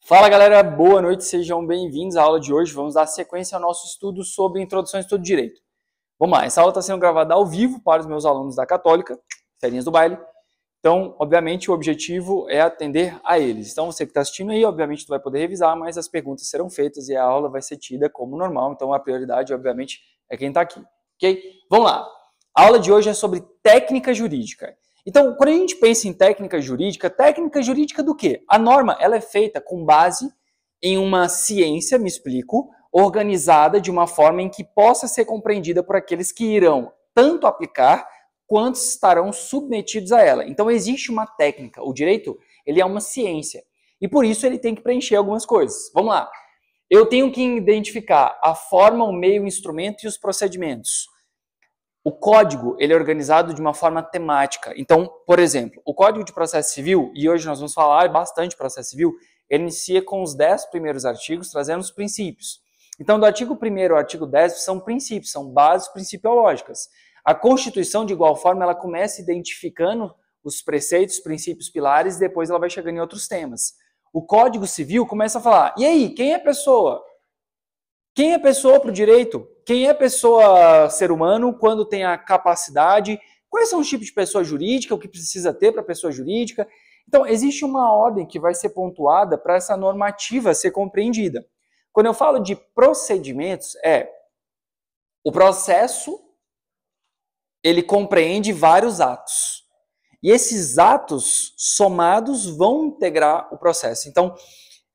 Fala galera, boa noite, sejam bem-vindos à aula de hoje. Vamos dar sequência ao nosso estudo sobre Introdução ao Estudo de Direito. Vamos lá, essa aula está sendo gravada ao vivo para os meus alunos da Católica, ferinhas do baile. Então, obviamente, o objetivo é atender a eles. Então, você que está assistindo aí, obviamente, tu vai poder revisar, mas as perguntas serão feitas e a aula vai ser tida como normal. Então, a prioridade, obviamente, é quem está aqui, ok? Vamos lá. A aula de hoje é sobre técnica jurídica. Então, quando a gente pensa em técnica jurídica do quê? A norma ela é feita com base em uma ciência, me explico, organizada de uma forma em que possa ser compreendida por aqueles que irão tanto aplicar quanto estarão submetidos a ela. Então, existe uma técnica. O direito ele é uma ciência e, por isso, ele tem que preencher algumas coisas. Vamos lá. Eu tenho que identificar a forma, o meio, o instrumento e os procedimentos. O código ele é organizado de uma forma temática. Então, por exemplo, o Código de Processo Civil, e hoje nós vamos falar bastante de processo civil, ele inicia com os 10 primeiros artigos, trazendo os princípios. Então, do artigo 1º ao artigo 10 são princípios, são bases principiológicas. A Constituição, de igual forma, ela começa identificando os preceitos, princípios, pilares, e depois ela vai chegando em outros temas. O Código Civil começa a falar, e aí, quem é pessoa? Quem é pessoa para o direito? Quem é pessoa ser humano quando tem a capacidade? Quais são os tipos de pessoa jurídica? O que precisa ter para pessoa jurídica? Então, existe uma ordem que vai ser pontuada para essa normativa ser compreendida. Quando eu falo de procedimentos, o processo, ele compreende vários atos. E esses atos somados vão integrar o processo. Então,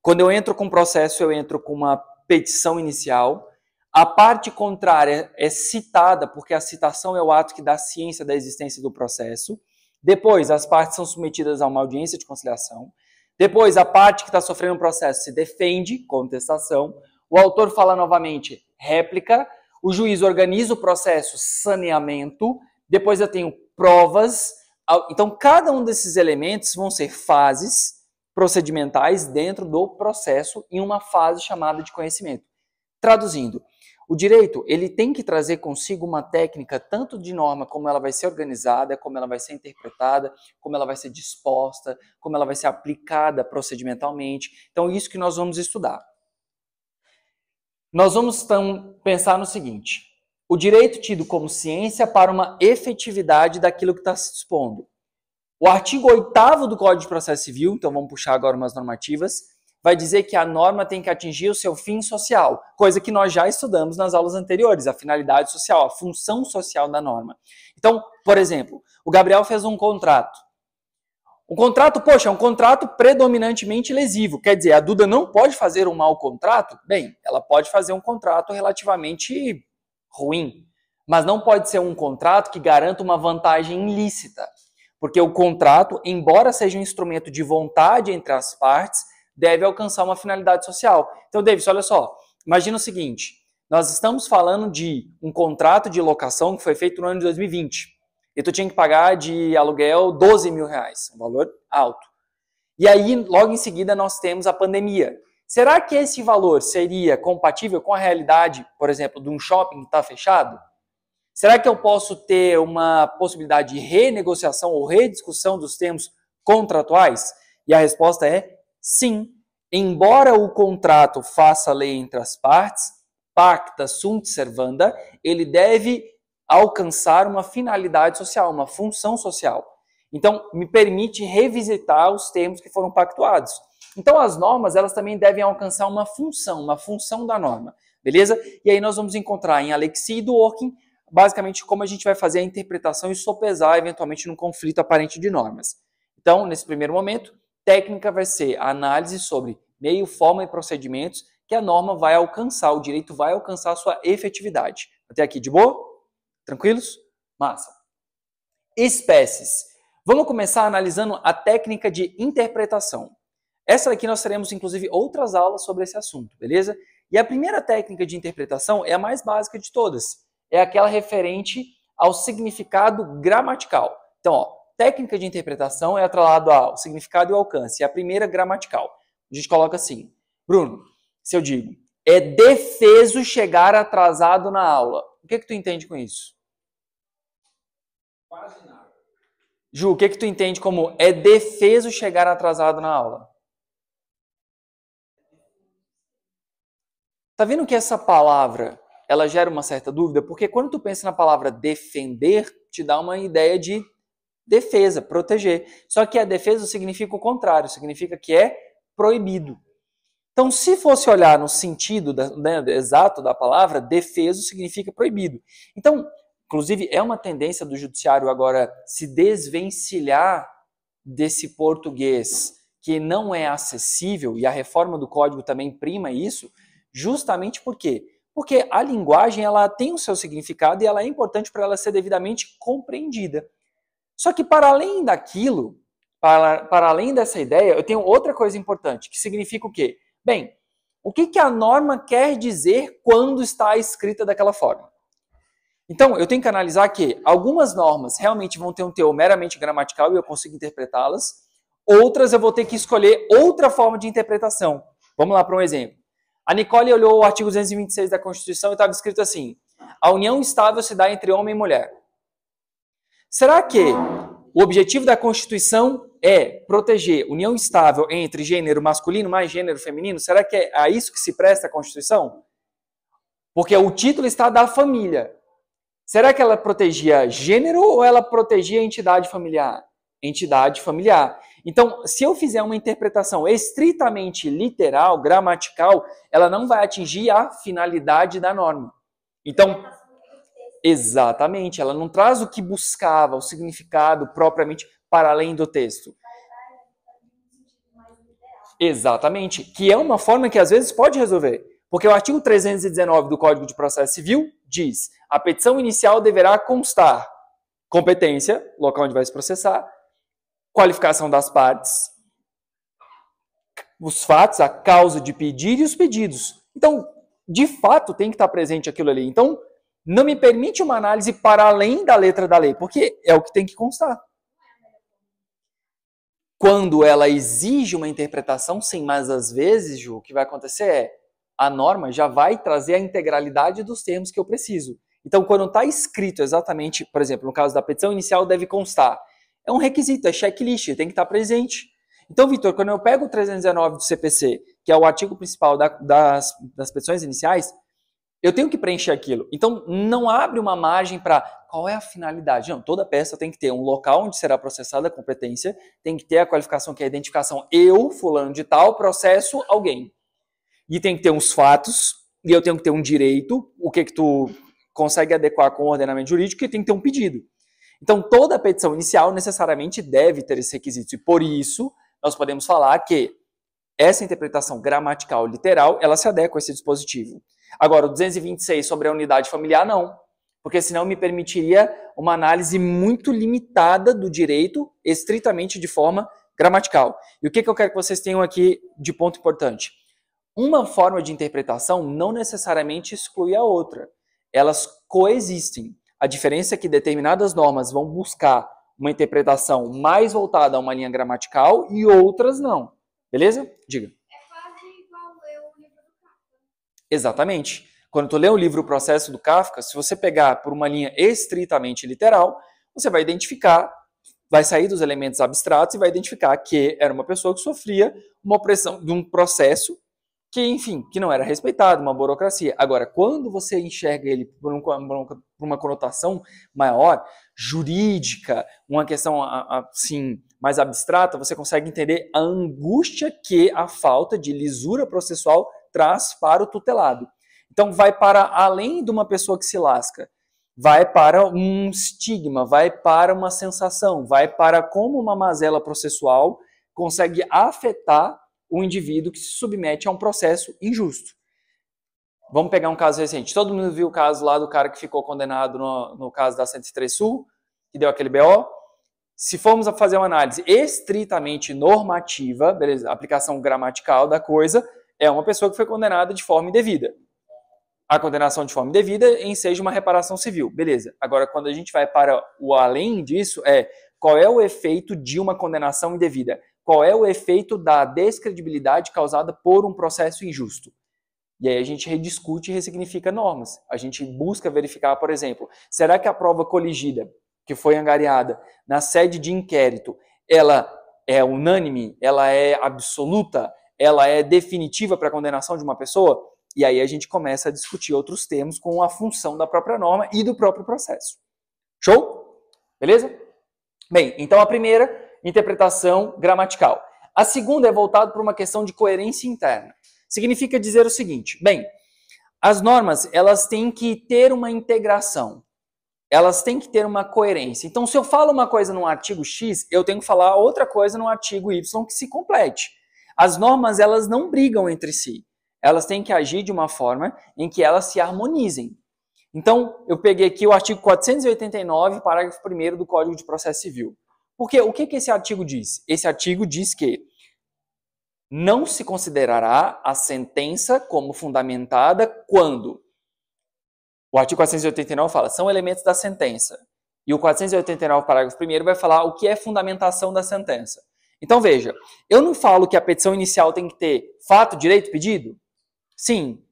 quando eu entro com processo, eu entro com uma petição inicial. A parte contrária é citada, porque a citação é o ato que dá ciência da existência do processo. Depois, as partes são submetidas a uma audiência de conciliação. Depois, a parte que está sofrendo o processo se defende, contestação. O autor fala novamente, réplica. O juiz organiza o processo, saneamento. Depois eu tenho provas. Então, cada um desses elementos vão ser fases procedimentais dentro do processo em uma fase chamada de conhecimento. Traduzindo, o direito ele tem que trazer consigo uma técnica tanto de norma como ela vai ser organizada, como ela vai ser interpretada, como ela vai ser disposta, como ela vai ser aplicada procedimentalmente. Então, isso que nós vamos estudar. Nós vamos então pensar no seguinte, o direito tido como ciência para uma efetividade daquilo que está se dispondo. O artigo 8º do Código de Processo Civil, então vamos puxar agora umas normativas, vai dizer que a norma tem que atingir o seu fim social, coisa que nós já estudamos nas aulas anteriores, a finalidade social, a função social da norma. Então, por exemplo, o Gabriel fez um contrato. O contrato, é um contrato predominantemente lesivo, quer dizer, a Duda não pode fazer um mau contrato? Bem, ela pode fazer um contrato relativamente ruim, mas não pode ser um contrato que garanta uma vantagem ilícita. Porque o contrato, embora seja um instrumento de vontade entre as partes, deve alcançar uma finalidade social. Então, Davis, olha só, imagina o seguinte, nós estamos falando de um contrato de locação que foi feito no ano de 2020. E tu tinha que pagar de aluguel 12 mil reais, um valor alto. E aí, logo em seguida, nós temos a pandemia. Será que esse valor seria compatível com a realidade, por exemplo, de um shopping que está fechado? Será que eu posso ter uma possibilidade de renegociação ou rediscussão dos termos contratuais? E a resposta é sim. Embora o contrato faça lei entre as partes, pacta sunt servanda, ele deve alcançar uma finalidade social, uma função social. Então, me permite revisitar os termos que foram pactuados. Então, as normas, elas também devem alcançar uma função da norma, beleza? E aí nós vamos encontrar em Alexis e Dworkin basicamente como a gente vai fazer a interpretação e sopesar eventualmente num conflito aparente de normas. Então, nesse primeiro momento, técnica vai ser a análise sobre meio, forma e procedimentos que a norma vai alcançar, o direito vai alcançar a sua efetividade. Até aqui de boa? Tranquilos? Massa. Espécies. Vamos começar analisando a técnica de interpretação. Essa daqui nós teremos inclusive outras aulas sobre esse assunto, beleza? E a primeira técnica de interpretação é a mais básica de todas. É aquela referente ao significado gramatical. Então, ó, técnica de interpretação é atrelado ao significado e ao alcance. E a primeira, gramatical. A gente coloca assim, Bruno, se eu digo, é defeso chegar atrasado na aula. O que tu entende com isso? Quase nada. Ju, o que tu entende como é defeso chegar atrasado na aula? Tá vendo que essa palavra, ela gera uma certa dúvida? Porque quando tu pensa na palavra defender, te dá uma ideia de defesa, proteger. Só que a defesa significa o contrário, significa que é proibido. Então, se fosse olhar no sentido exato da palavra, defeso significa proibido. Então, inclusive, é uma tendência do judiciário agora se desvencilhar desse português que não é acessível, e a reforma do código também prima isso, justamente por quê? Porque a linguagem ela tem o seu significado e ela é importante para ela ser devidamente compreendida. Só que para além daquilo, para além dessa ideia, eu tenho outra coisa importante, que significa o quê? Bem, o que a norma quer dizer quando está escrita daquela forma? Então, eu tenho que analisar que algumas normas realmente vão ter um teor meramente gramatical e eu consigo interpretá-las. Outras eu vou ter que escolher outra forma de interpretação. Vamos lá para um exemplo. A Nicole olhou o artigo 226 da Constituição e estava escrito assim: a união estável se dá entre homem e mulher. Será que o objetivo da Constituição é proteger união estável entre gênero masculino mais gênero feminino? Será que é a isso que se presta a Constituição? Porque o título está da família. Será que ela protegia gênero ou ela protegia a entidade familiar? Entidade familiar. Então, se eu fizer uma interpretação estritamente literal, gramatical, ela não vai atingir a finalidade da norma. Então, exatamente, ela não traz o que buscava, o significado propriamente para além do texto. Exatamente, que é uma forma que às vezes pode resolver. Porque o artigo 319 do Código de Processo Civil diz: a petição inicial deverá constar competência, local onde vai se processar, qualificação das partes, os fatos, a causa de pedir e os pedidos. Então, de fato, tem que estar presente aquilo ali. Então, não me permite uma análise para além da letra da lei, porque é o que tem que constar. Quando ela exige uma interpretação, sim, mas às vezes, Ju, o que vai acontecer é a norma já vai trazer a integralidade dos termos que eu preciso. Então, quando está escrito exatamente, por exemplo, no caso da petição inicial, deve constar. É um requisito, é checklist, tem que estar presente. Então, Vitor, quando eu pego o 319 do CPC, que é o artigo principal das petições iniciais, eu tenho que preencher aquilo. Então, não abre uma margem para qual é a finalidade. Não, toda peça tem que ter um local onde será processada a competência, tem que ter a qualificação, que é a identificação. Eu, fulano de tal, processo alguém. E tem que ter uns fatos, e eu tenho que ter um direito, o que tu consegue adequar com o ordenamento jurídico, e tem que ter um pedido. Então, toda petição inicial necessariamente deve ter esses requisitos. E por isso, nós podemos falar que essa interpretação gramatical literal, ela se adequa a esse dispositivo. Agora, o 226 sobre a unidade familiar, não. Porque senão me permitiria uma análise muito limitada do direito, estritamente de forma gramatical. E o que eu quero que vocês tenham aqui de ponto importante? Uma forma de interpretação não necessariamente exclui a outra. Elas coexistem. A diferença é que determinadas normas vão buscar uma interpretação mais voltada a uma linha gramatical e outras não. Beleza? Diga. É quase igual ler o livro do Kafka. Exatamente. Quando tu lê o livro O Processo do Kafka, se você pegar por uma linha estritamente literal, você vai identificar, vai sair dos elementos abstratos e vai identificar que era uma pessoa que sofria uma opressão de um processo que, enfim, que não era respeitado, uma burocracia. Agora, quando você enxerga ele por uma conotação maior, jurídica, uma questão assim mais abstrata, você consegue entender a angústia que a falta de lisura processual traz para o tutelado. Então, vai para além de uma pessoa que se lasca, vai para um estigma, vai para uma sensação, vai para como uma mazela processual consegue afetar o indivíduo que se submete a um processo injusto. Vamos pegar um caso recente. Todo mundo viu o caso lá do cara que ficou condenado no caso da 103 Sul, que deu aquele BO. Se formos a fazer uma análise estritamente normativa, beleza, aplicação gramatical da coisa, é uma pessoa que foi condenada de forma indevida. A condenação de forma indevida enseja uma reparação civil, beleza. Agora, quando a gente vai para o além disso, qual é o efeito de uma condenação indevida? Qual é o efeito da descredibilidade causada por um processo injusto? E aí a gente rediscute e ressignifica normas. A gente busca verificar, por exemplo, será que a prova coligida, que foi angariada na sede de inquérito, ela é unânime, ela é absoluta, ela é definitiva para a condenação de uma pessoa? E aí a gente começa a discutir outros termos com a função da própria norma e do próprio processo. Show? Beleza? Bem, então a primeira, interpretação gramatical. A segunda é voltada para uma questão de coerência interna. Significa dizer o seguinte, bem, as normas, elas têm que ter uma integração. Elas têm que ter uma coerência. Então, se eu falo uma coisa no artigo X, eu tenho que falar outra coisa no artigo Y que se complete. As normas, elas não brigam entre si. Elas têm que agir de uma forma em que elas se harmonizem. Então, eu peguei aqui o artigo 489, parágrafo 1º do Código de Processo Civil. Porque o que esse artigo diz? Esse artigo diz que não se considerará a sentença como fundamentada quando... O artigo 489 fala, são elementos da sentença. E o 489, parágrafo 1º, vai falar o que é fundamentação da sentença. Então, veja, eu não falo que a petição inicial tem que ter fato, direito, pedido? Sim.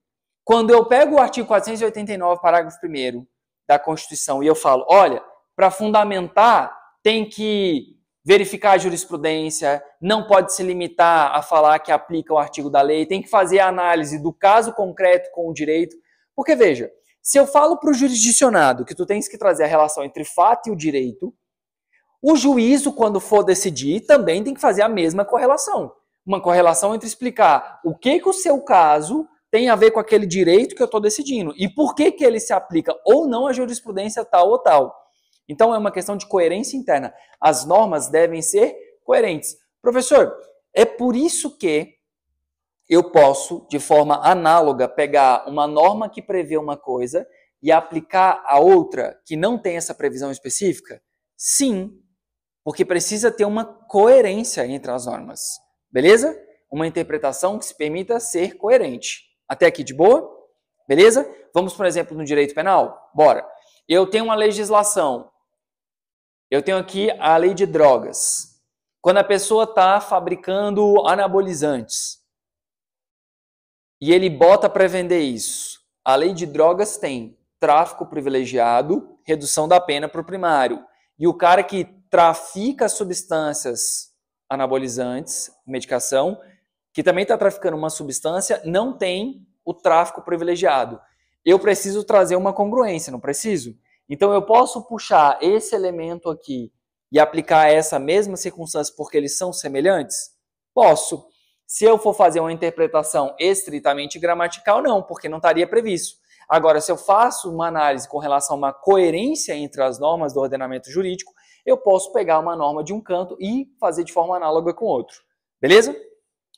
Quando eu pego o artigo 489, parágrafo 1º da Constituição e eu falo, olha, para fundamentar tem que verificar a jurisprudência, não pode se limitar a falar que aplica o artigo da lei, tem que fazer a análise do caso concreto com o direito. Porque, veja, se eu falo para o jurisdicionado que tu tens que trazer a relação entre fato e o direito, o juízo, quando for decidir, também tem que fazer a mesma correlação. Uma correlação entre explicar o que o seu caso tem a ver com aquele direito que eu estou decidindo e por que ele se aplica ou não à jurisprudência tal ou tal. Então é uma questão de coerência interna. As normas devem ser coerentes. Professor, é por isso que eu posso, de forma análoga, pegar uma norma que prevê uma coisa e aplicar a outra que não tem essa previsão específica? Sim, porque precisa ter uma coerência entre as normas. Beleza? Uma interpretação que se permita ser coerente. Até aqui de boa? Beleza? Vamos, por exemplo, no direito penal? Bora. Eu tenho uma legislação. Eu tenho aqui a lei de drogas. Quando a pessoa está fabricando anabolizantes, e ele bota para vender isso. A lei de drogas tem tráfico privilegiado, redução da pena para o primário. E o cara que trafica substâncias anabolizantes, medicação, que também está traficando uma substância, não tem o tráfico privilegiado. Eu preciso trazer uma congruência, não preciso? Então eu posso puxar esse elemento aqui e aplicar essa mesma circunstância porque eles são semelhantes? Posso. Se eu for fazer uma interpretação estritamente gramatical, não, porque não estaria previsto. Agora, se eu faço uma análise com relação a uma coerência entre as normas do ordenamento jurídico, eu posso pegar uma norma de um canto e fazer de forma análoga com outro. Beleza?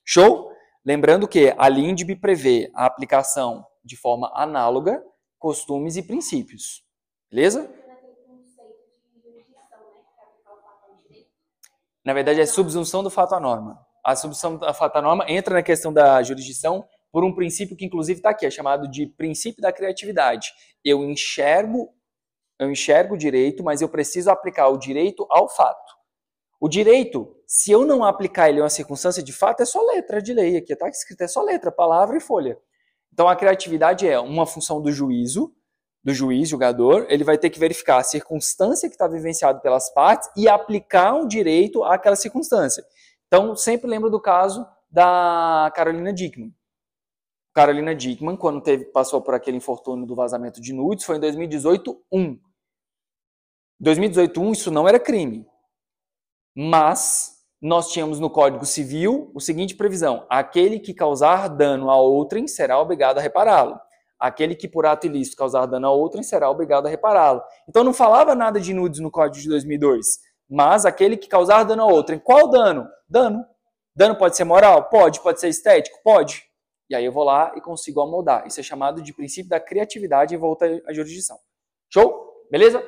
Show? Lembrando que a LINDB prevê a aplicação de forma análoga, costumes e princípios. Beleza? Na verdade, é subsunção do fato à norma. A subsunção do fato à norma entra na questão da jurisdição por um princípio que, inclusive, está aqui, é chamado de princípio da criatividade. Eu enxergo o direito, mas eu preciso aplicar o direito ao fato. O direito, se eu não aplicar ele a uma circunstância de fato, é só letra de lei. Aqui está escrito, é só letra, palavra e folha. Então, a criatividade é uma função do juiz, julgador, ele vai ter que verificar a circunstância que está vivenciada pelas partes e aplicar um direito àquela circunstância. Então, sempre lembro do caso da Carolina Dickmann. Carolina Dickmann, quando passou por aquele infortúnio do vazamento de nudes, foi em 2018-1. Em 2018-1, isso não era crime. Mas nós tínhamos no Código Civil o seguinte previsão: aquele que causar dano a outrem será obrigado a repará-lo. Aquele que por ato ilícito causar dano a outrem será obrigado a repará-lo. Então não falava nada de nudes no Código de 2002. Mas aquele que causar dano a outrem. Qual dano? Dano. Dano pode ser moral? Pode. Pode ser estético? Pode. E aí eu vou lá e consigo amoldar. Isso é chamado de princípio da criatividade em volta à jurisdição. Show? Beleza?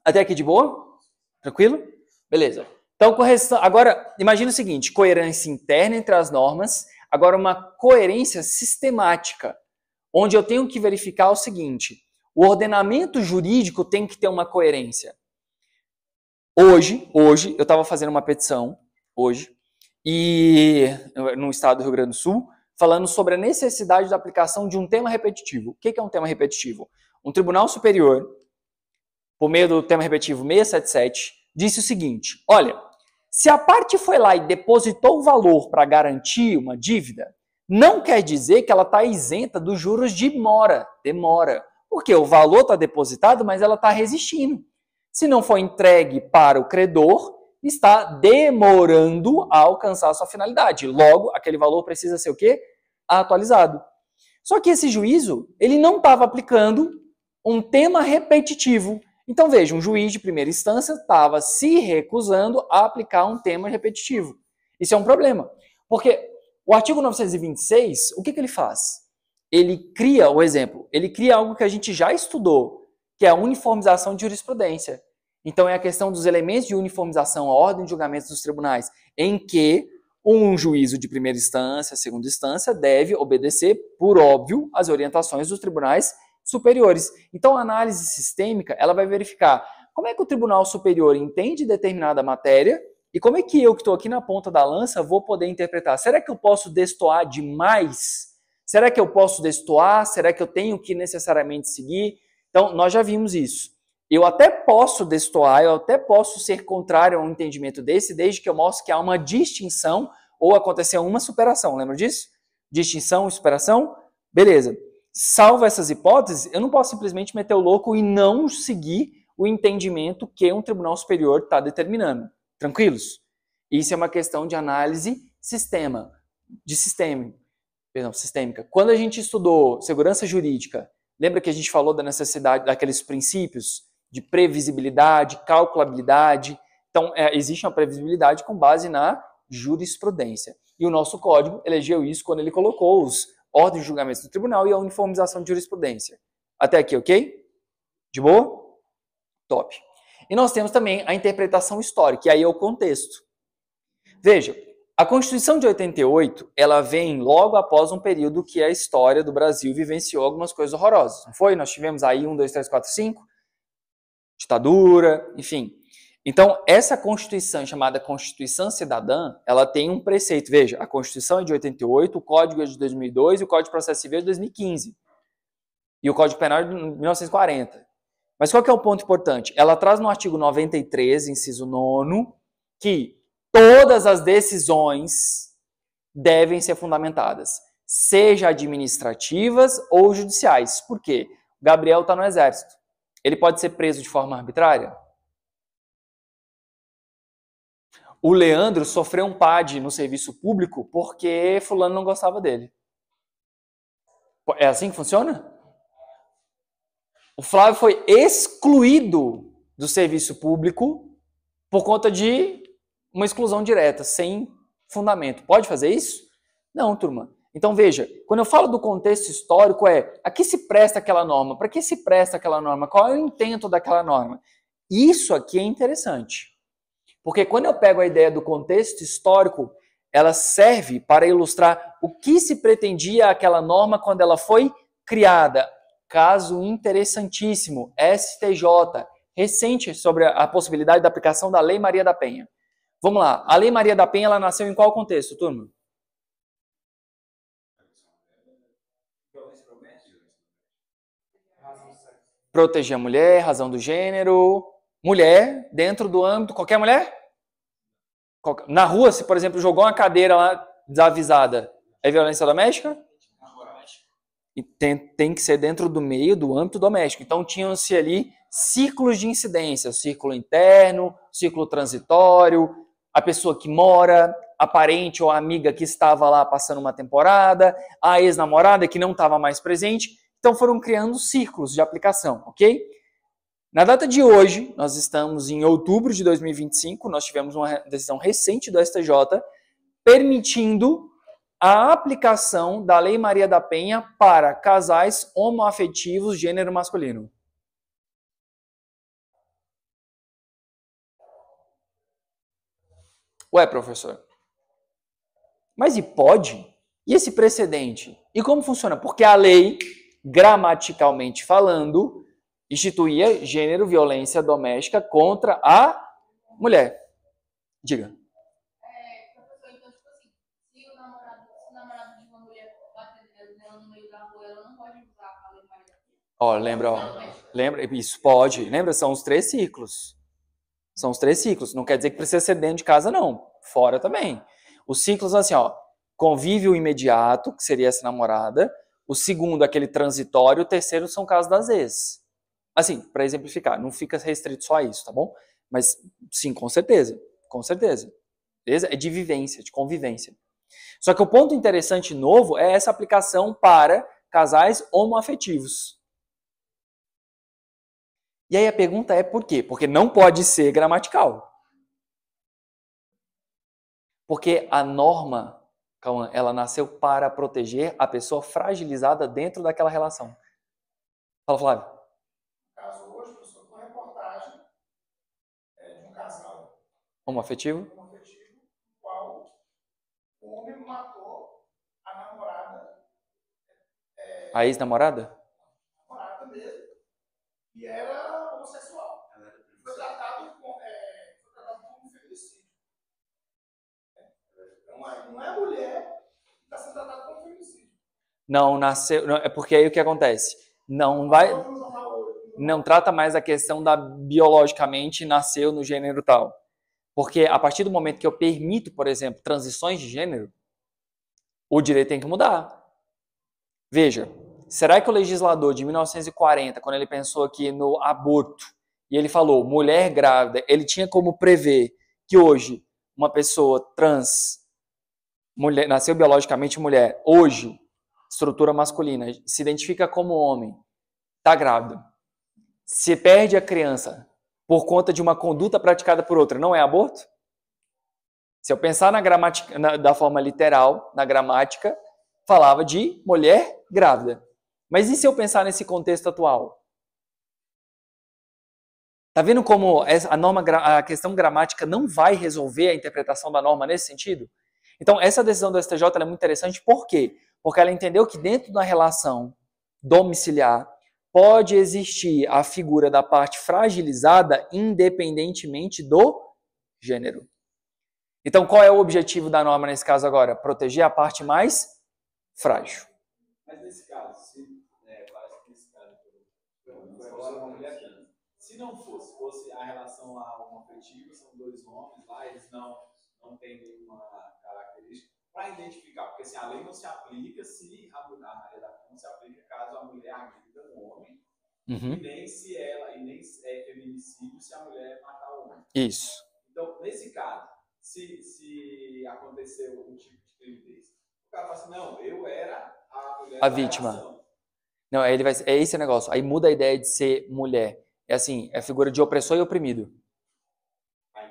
Até aqui de boa? Tranquilo? Beleza. Então, agora, imagina o seguinte, coerência interna entre as normas, agora uma coerência sistemática, onde eu tenho que verificar o seguinte, o ordenamento jurídico tem que ter uma coerência. Hoje eu estava fazendo uma petição, e no estado do Rio Grande do Sul, falando sobre a necessidade da aplicação de um tema repetitivo. O que é um tema repetitivo? Um tribunal superior, por meio do tema repetitivo 677, disse o seguinte, olha, se a parte foi lá e depositou o valor para garantir uma dívida, Não quer dizer que ela está isenta dos juros de demora. Porque o valor está depositado, mas ela está resistindo. Se não for entregue para o credor, está demorando a alcançar a sua finalidade. Logo, aquele valor precisa ser o quê? Atualizado. Só que esse juízo, ele não estava aplicando um tema repetitivo. Então veja, um juiz de primeira instância estava se recusando a aplicar um tema repetitivo. Isso é um problema. Porque o artigo 926, o que ele faz? Ele cria, o exemplo, ele cria algo que a gente já estudou, que é a uniformização de jurisprudência. Então é a questão dos elementos de uniformização, a ordem de julgamentos dos tribunais, em que um juízo de primeira instância, segunda instância, deve obedecer, por óbvio, às orientações dos tribunais superiores. Então a análise sistêmica, ela vai verificar como é que o tribunal superior entende determinada matéria e como é que eu, que estou aqui na ponta da lança, vou poder interpretar. Será que eu posso destoar demais? Será que eu posso destoar? Será que eu tenho que necessariamente seguir? Então, nós já vimos isso. Eu até posso destoar, eu até posso ser contrário a um entendimento desse, desde que eu mostre que há uma distinção ou aconteceu uma superação. Lembra disso? Distinção e superação? Beleza. Salvo essas hipóteses, eu não posso simplesmente meter o louco e não seguir o entendimento que um tribunal superior está determinando. Tranquilos? Isso é uma questão de análise sistêmica. Quando a gente estudou segurança jurídica, lembra que a gente falou da necessidade daqueles princípios de previsibilidade, calculabilidade? Então, existe uma previsibilidade com base na jurisprudência. E o nosso código elegeu isso quando ele colocou os ordens de julgamento do tribunal e a uniformização de jurisprudência. Até aqui, ok? De boa? Top. E nós temos também a interpretação histórica, e aí é o contexto. Veja, a Constituição de 88, ela vem logo após um período que a história do Brasil vivenciou algumas coisas horrorosas, não foi? Nós tivemos aí 1, 2, 3, 4, 5, ditadura, enfim. Então, essa Constituição, chamada Constituição Cidadã, ela tem um preceito. Veja, a Constituição é de 88, o Código é de 2002 e o Código de Processo Civil é de 2015. E o Código Penal é de 1940. Mas qual que é o ponto importante? Ela traz no artigo 93, inciso 9, que todas as decisões devem ser fundamentadas, seja administrativas ou judiciais. Por quê? O Gabriel está no exército. Ele pode ser preso de forma arbitrária? O Leandro sofreu um PAD no serviço público porque fulano não gostava dele. É assim que funciona? O Flávio foi excluído do serviço público por conta de uma exclusão direta, sem fundamento. Pode fazer isso? Não, turma. Então veja, quando eu falo do contexto histórico a que se presta aquela norma? Para que se presta aquela norma? Qual é o intento daquela norma? Isso aqui é interessante. Porque quando eu pego a ideia do contexto histórico, ela serve para ilustrar o que se pretendia aquela norma quando ela foi criada. Caso interessantíssimo, STJ, recente, sobre a possibilidade da aplicação da Lei Maria da Penha. Vamos lá, a Lei Maria da Penha, ela nasceu em qual contexto, turma? Proteger a mulher, razão do gênero, mulher, dentro do âmbito, qualquer mulher? Na rua, se por exemplo jogou uma cadeira lá desavisada, é violência doméstica? E tem que ser dentro do meio do âmbito doméstico. Então tinham-se ali círculos de incidência, círculo interno, círculo transitório, a pessoa que mora, a parente ou a amiga que estava lá passando uma temporada, a ex-namorada que não estava mais presente. Então foram criando círculos de aplicação, ok? Na data de hoje, nós estamos em outubro de 2025, nós tivemos uma decisão recente do STJ permitindo a aplicação da Lei Maria da Penha para casais homoafetivos gênero masculino. Ué, professor, mas e pode? E esse precedente? E como funciona? Porque a lei, gramaticalmente falando, instituía gênero violência doméstica contra a mulher. Diga. Professor, então, tipo assim, se o namorado de uma mulher bater nela no meio da rua, ela não pode usar a Lei Maria da Penha? Ó, lembra, isso pode. Lembra, são os 3 ciclos. São os 3 ciclos. Não quer dizer que precisa ser dentro de casa, não. Fora também. Os ciclos, assim, ó. convívio imediato, que seria essa namorada. O segundo, aquele transitório. O terceiro são casos das ex. Assim, para exemplificar, não fica restrito só a isso, tá bom? Mas sim, com certeza. Com certeza. Beleza? É de vivência, de convivência. Só que o ponto interessante novo é essa aplicação para casais homoafetivos. E aí a pergunta é por quê? Porque não pode ser gramatical. Porque a norma, ela nasceu para proteger a pessoa fragilizada dentro daquela relação. Fala, Flávio. No caso hoje, professor, uma reportagem de um casal Homoafetivo? homoafetivo, no qual o homem matou a namorada. A ex-namorada? Namorada mesmo. E era homossexual. Foi tratado como feminicídio. Não é a mulher que está sendo tratada como feminicídio. Não, nasceu. Não, é porque aí o que acontece? Não trata mais a questão da biologicamente nasceu no gênero tal. Porque a partir do momento que eu permito, por exemplo, transições de gênero, o direito tem que mudar. Veja, será que o legislador de 1940, quando ele pensou aqui no aborto, e ele falou mulher grávida, ele tinha como prever que hoje uma pessoa trans, mulher, nasceu biologicamente mulher, hoje, estrutura masculina, se identifica como homem, está grávida, se perde a criança por conta de uma conduta praticada por outra, não é aborto? Se eu pensar na gramática, da forma literal, na gramática, falava de mulher grávida. Mas e se eu pensar nesse contexto atual? Tá vendo como a questão gramática não vai resolver a interpretação da norma nesse sentido? Então, essa decisão do STJ é muito interessante. Por quê? Porque ela entendeu que dentro da relação domiciliar pode existir a figura da parte fragilizada independentemente do gênero. Então, qual é o objetivo da norma nesse caso agora? Proteger a parte mais frágil. Mas nesse caso, parece que nesse caso, agora uma mulher trans. Se não fosse a relação lá homoafetiva, são dois homens lá, eles não têm nenhuma característica para identificar, porque assim, a lei não se aplica se a Maria da Penha não se aplica caso a mulher agrida um homem, e nem se é feminicídio se a mulher matar o homem. Isso. Então, nesse caso, se aconteceu um tipo de crime desse, o cara fala assim, não, eu era a mulher A da vítima. relação. Não, é esse o negócio. Aí muda a ideia de ser mulher. É assim, é a figura de opressor e oprimido.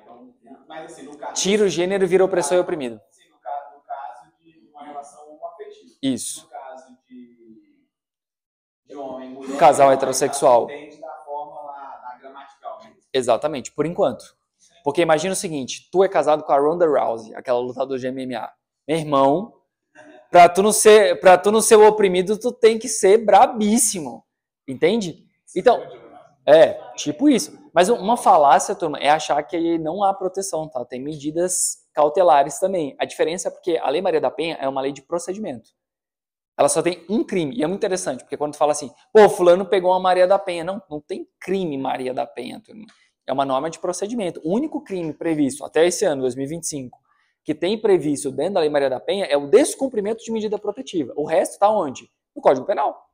Então, mas assim, no caso... Tira o gênero e vira opressor e oprimido. Sim, no caso de uma relação homoafetiva. Isso. No caso de homem e mulher... Casal heterossexual. Entende da forma lá, gramatical. Né? Exatamente, por enquanto. Porque imagina o seguinte, tu é casado com a Ronda Rousey, aquela lutadora de MMA. Meu irmão, pra tu não ser o oprimido, tu tem que ser brabíssimo. Entende? Então, tipo isso. Mas uma falácia, turma, é achar que não há proteção, tá? Tem medidas cautelares também. A diferença é porque a Lei Maria da Penha é uma lei de procedimento. Ela só tem um crime. E é muito interessante, porque quando tu fala assim, pô, fulano pegou uma Maria da Penha. Não tem crime Maria da Penha, turma. É uma norma de procedimento. O único crime previsto até esse ano, 2025, que tem previsto dentro da Lei Maria da Penha é o descumprimento de medida protetiva. O resto está onde? No Código Penal.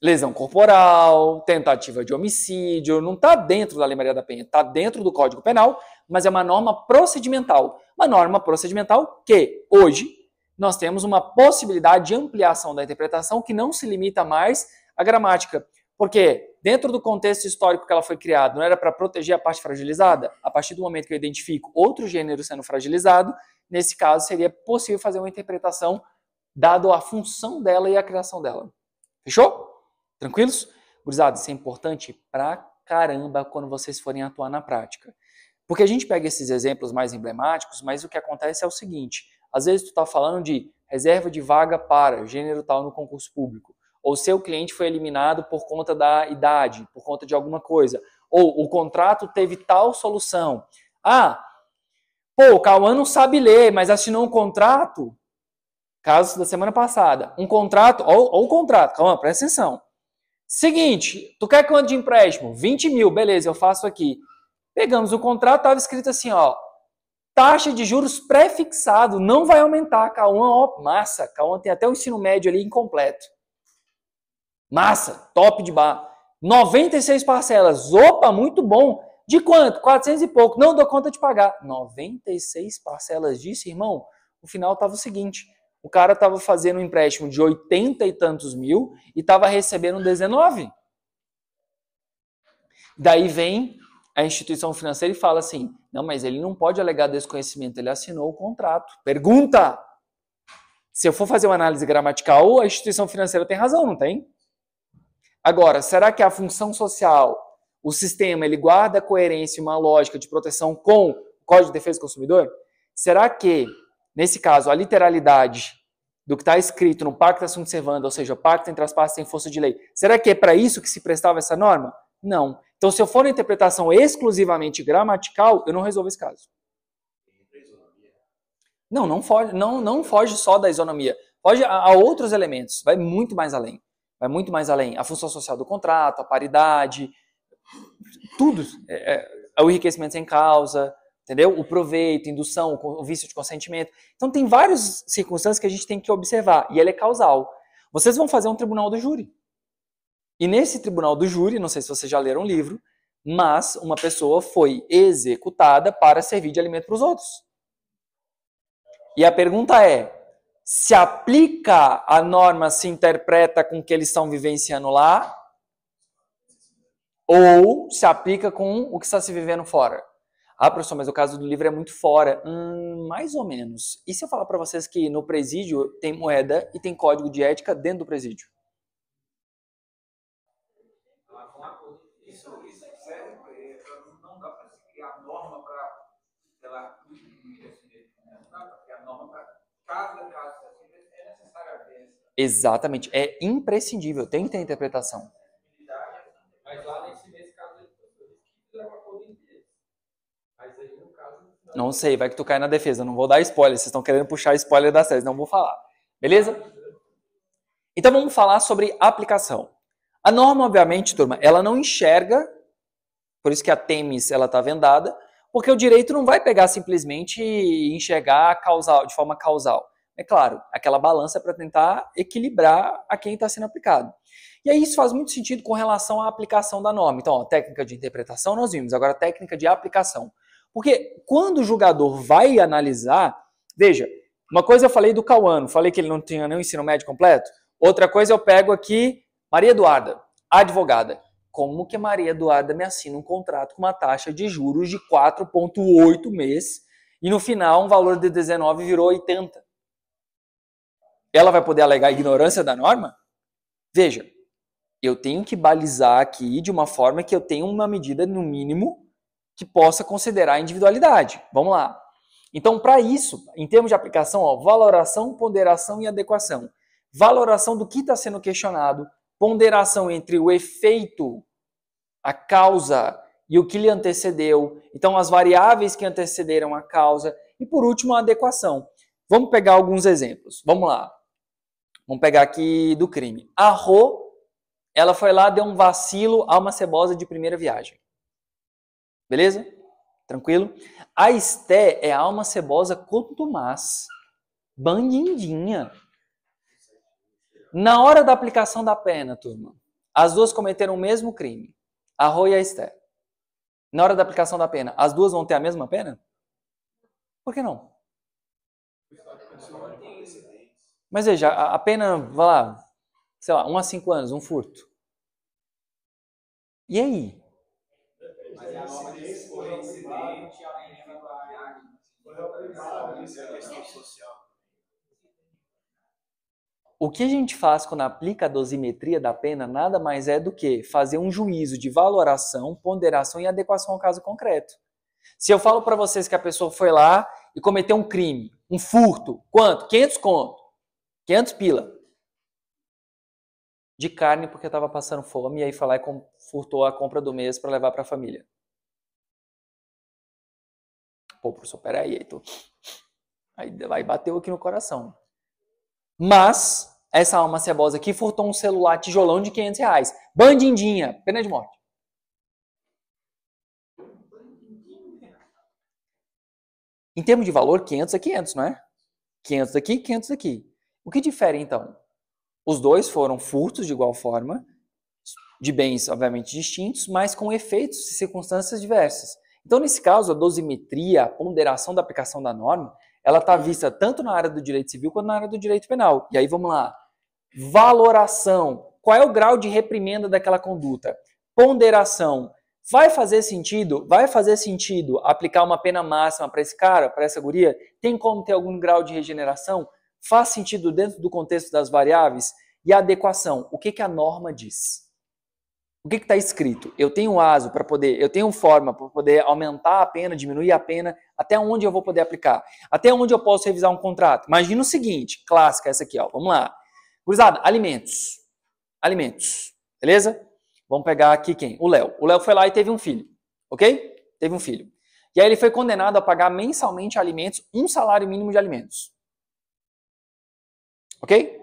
Lesão corporal, tentativa de homicídio, não está dentro da Lei Maria da Penha, está dentro do Código Penal, mas é uma norma procedimental. Uma norma procedimental que, hoje, nós temos uma possibilidade de ampliação da interpretação que não se limita mais à gramática. Porque dentro do contexto histórico que ela foi criada, não era para proteger a parte fragilizada? A partir do momento que eu identifico outro gênero sendo fragilizado, nesse caso seria possível fazer uma interpretação dado a função dela e a criação dela. Fechou? Tranquilos? Gurizada, isso é importante pra caramba quando vocês forem atuar na prática. Porque a gente pega esses exemplos mais emblemáticos, mas o que acontece é o seguinte, às vezes tu está falando de reserva de vaga para gênero tal no concurso público, ou seu cliente foi eliminado por conta da idade, por conta de alguma coisa, ou o contrato teve tal solução. O Cauã não sabe ler, mas assinou um contrato, caso da semana passada, um contrato, ou o contrato, Cauã, presta atenção. Seguinte, tu quer quanto de empréstimo? 20 mil, beleza, eu faço aqui. Pegamos o contrato, estava escrito assim, ó, Taxa de juros pré-fixado, não vai aumentar. Cauã, ó, massa. Cauã tem até o ensino médio ali incompleto. Massa, top de bar. 96 parcelas, opa, muito bom. De quanto? 400 e pouco. Não dou conta de pagar. 96 parcelas disso, irmão. No final estava o seguinte, o cara estava fazendo um empréstimo de 80 e tantos mil e estava recebendo 19. Daí vem a instituição financeira e fala assim, não, mas ele não pode alegar desconhecimento, ele assinou o contrato. Pergunta! Se eu for fazer uma análise gramatical, a instituição financeira tem razão, não tem? Agora, será que a função social, o sistema, ele guarda coerência e uma lógica de proteção com o Código de Defesa do Consumidor? Será que, nesse caso, a literalidade do que está escrito no Pacta Sunt Servanda, ou seja, o pacto entre as partes tem força de lei, será que é para isso que se prestava essa norma? Não. Então, se eu for na interpretação exclusivamente gramatical, eu não resolvo esse caso. Não foge só da isonomia. Foge a outros elementos. Vai muito mais além. Vai muito mais além. A função social do contrato, a paridade, tudo. O enriquecimento sem causa, entendeu? O proveito, indução, o vício de consentimento. Então, tem várias circunstâncias que a gente tem que observar. E ele é causal. Vocês vão fazer um tribunal do júri. E nesse tribunal do júri, não sei se vocês já leram o livro, mas uma pessoa foi executada para servir de alimento para os outros. E a pergunta é, se aplica a norma, se interpreta com o que eles estão vivenciando lá, ou se aplica com o que está se vivendo fora? Ah, professor, mas o caso do livro é muito fora. Mais ou menos. E se eu falar para vocês que no presídio tem moeda e tem código de ética dentro do presídio? Isso serve para não dá para se criar norma para ela a norma para cada caso é necessário haver. Exatamente, é imprescindível, tem que ter interpretação. Mas lá nesse caso ele fizeram uma coisa inteira. Mas aí no caso não sei, vai que tu cai na defesa, não vou dar spoiler, vocês estão querendo puxar spoiler das séries, não vou falar. Beleza? Então vamos falar sobre aplicação. A norma, obviamente, turma, ela não enxerga, por isso que a Temis ela está vendada, porque o direito não vai pegar simplesmente e enxergar de forma causal. É claro, aquela balança é para tentar equilibrar a quem está sendo aplicado. E aí isso faz muito sentido com relação à aplicação da norma. Então, técnica de interpretação nós vimos, agora técnica de aplicação. Porque quando o julgador vai analisar, veja, uma coisa eu falei do Cauã, falei que ele não tinha nem o ensino médio completo, outra coisa eu pego aqui Maria Eduarda, advogada. Como que Maria Eduarda me assina um contrato com uma taxa de juros de 4,8 mês e no final um valor de 19 virou 80? Ela vai poder alegar a ignorância da norma? Veja, eu tenho que balizar aqui de uma forma que eu tenha uma medida, no mínimo, que possa considerar a individualidade. Vamos lá. Então, para isso, em termos de aplicação, valoração, ponderação e adequação. Valoração do que está sendo questionado, ponderação entre o efeito, a causa e o que lhe antecedeu. Então, as variáveis que antecederam a causa. E, por último, a adequação. Vamos pegar alguns exemplos. Vamos lá. Vamos pegar aqui do crime. A Rô, ela foi lá, deu um vacilo a uma cebosa de primeira viagem. Beleza? Tranquilo? A Esté é a alma cebosa contumaz. Bandidinha. Na hora da aplicação da pena, turma, as duas cometeram o mesmo crime. A Rô e a Esté. Na hora da aplicação da pena, as duas vão ter a mesma pena? Por que não? Mas veja, a pena, vai lá, sei lá, 1 a 5 anos, um furto. E aí? Mas a norma diz que foi incidente, alguém vai Isso é questão social. O que a gente faz quando aplica a dosimetria da pena nada mais é do que fazer um juízo de valoração, ponderação e adequação ao caso concreto. Se eu falo para vocês que a pessoa foi lá e cometeu um crime, um furto, quanto? 500 conto, 500 pila. De carne porque estava passando fome e aí foi lá e furtou a compra do mês para levar para a família. Pô, professor, peraí, aí bateu aqui no coração. Mas, essa alma cebosa aqui furtou um celular tijolão de R$500. Bandidinha, pena de morte. Em termos de valor, 500 é 500, não é? 500 daqui, 500 daqui. O que difere, então? Os dois foram furtos de igual forma, de bens, obviamente, distintos, mas com efeitos e circunstâncias diversas. Então, nesse caso, a dosimetria, a ponderação da aplicação da norma, ela está vista tanto na área do direito civil quanto na área do direito penal. E aí, vamos lá. Valoração. Qual é o grau de reprimenda daquela conduta? Ponderação. Vai fazer sentido? Vai fazer sentido aplicar uma pena máxima para esse cara, para essa guria? Tem como ter algum grau de regeneração? Faz sentido dentro do contexto das variáveis? E a adequação. O que a norma diz? O que está escrito? Eu tenho ASO para poder, eu tenho forma para poder aumentar a pena, diminuir a pena, até onde eu vou poder aplicar? Até onde eu posso revisar um contrato? Imagina o seguinte, clássica essa aqui, ó. Vamos lá. Gurizada, alimentos. Alimentos. Beleza? Vamos pegar aqui quem? O Léo. O Léo foi lá e teve um filho. Ok? Teve um filho. E aí ele foi condenado a pagar mensalmente alimentos, um salário mínimo de alimentos. Ok?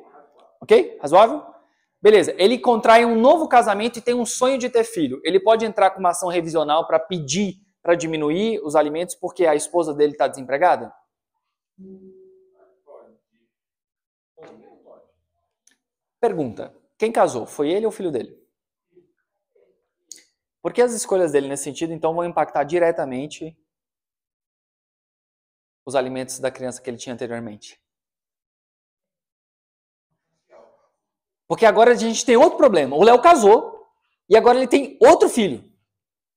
Ok? Razoável? Beleza, ele contrai um novo casamento e tem um sonho de ter filho. Ele pode entrar com uma ação revisional para pedir para diminuir os alimentos porque a esposa dele está desempregada? Pergunta, quem casou? Foi ele ou o filho dele? Porque as escolhas dele nesse sentido, então, vão impactar diretamente os alimentos da criança que ele tinha anteriormente. Porque agora a gente tem outro problema. O Léo casou e agora ele tem outro filho.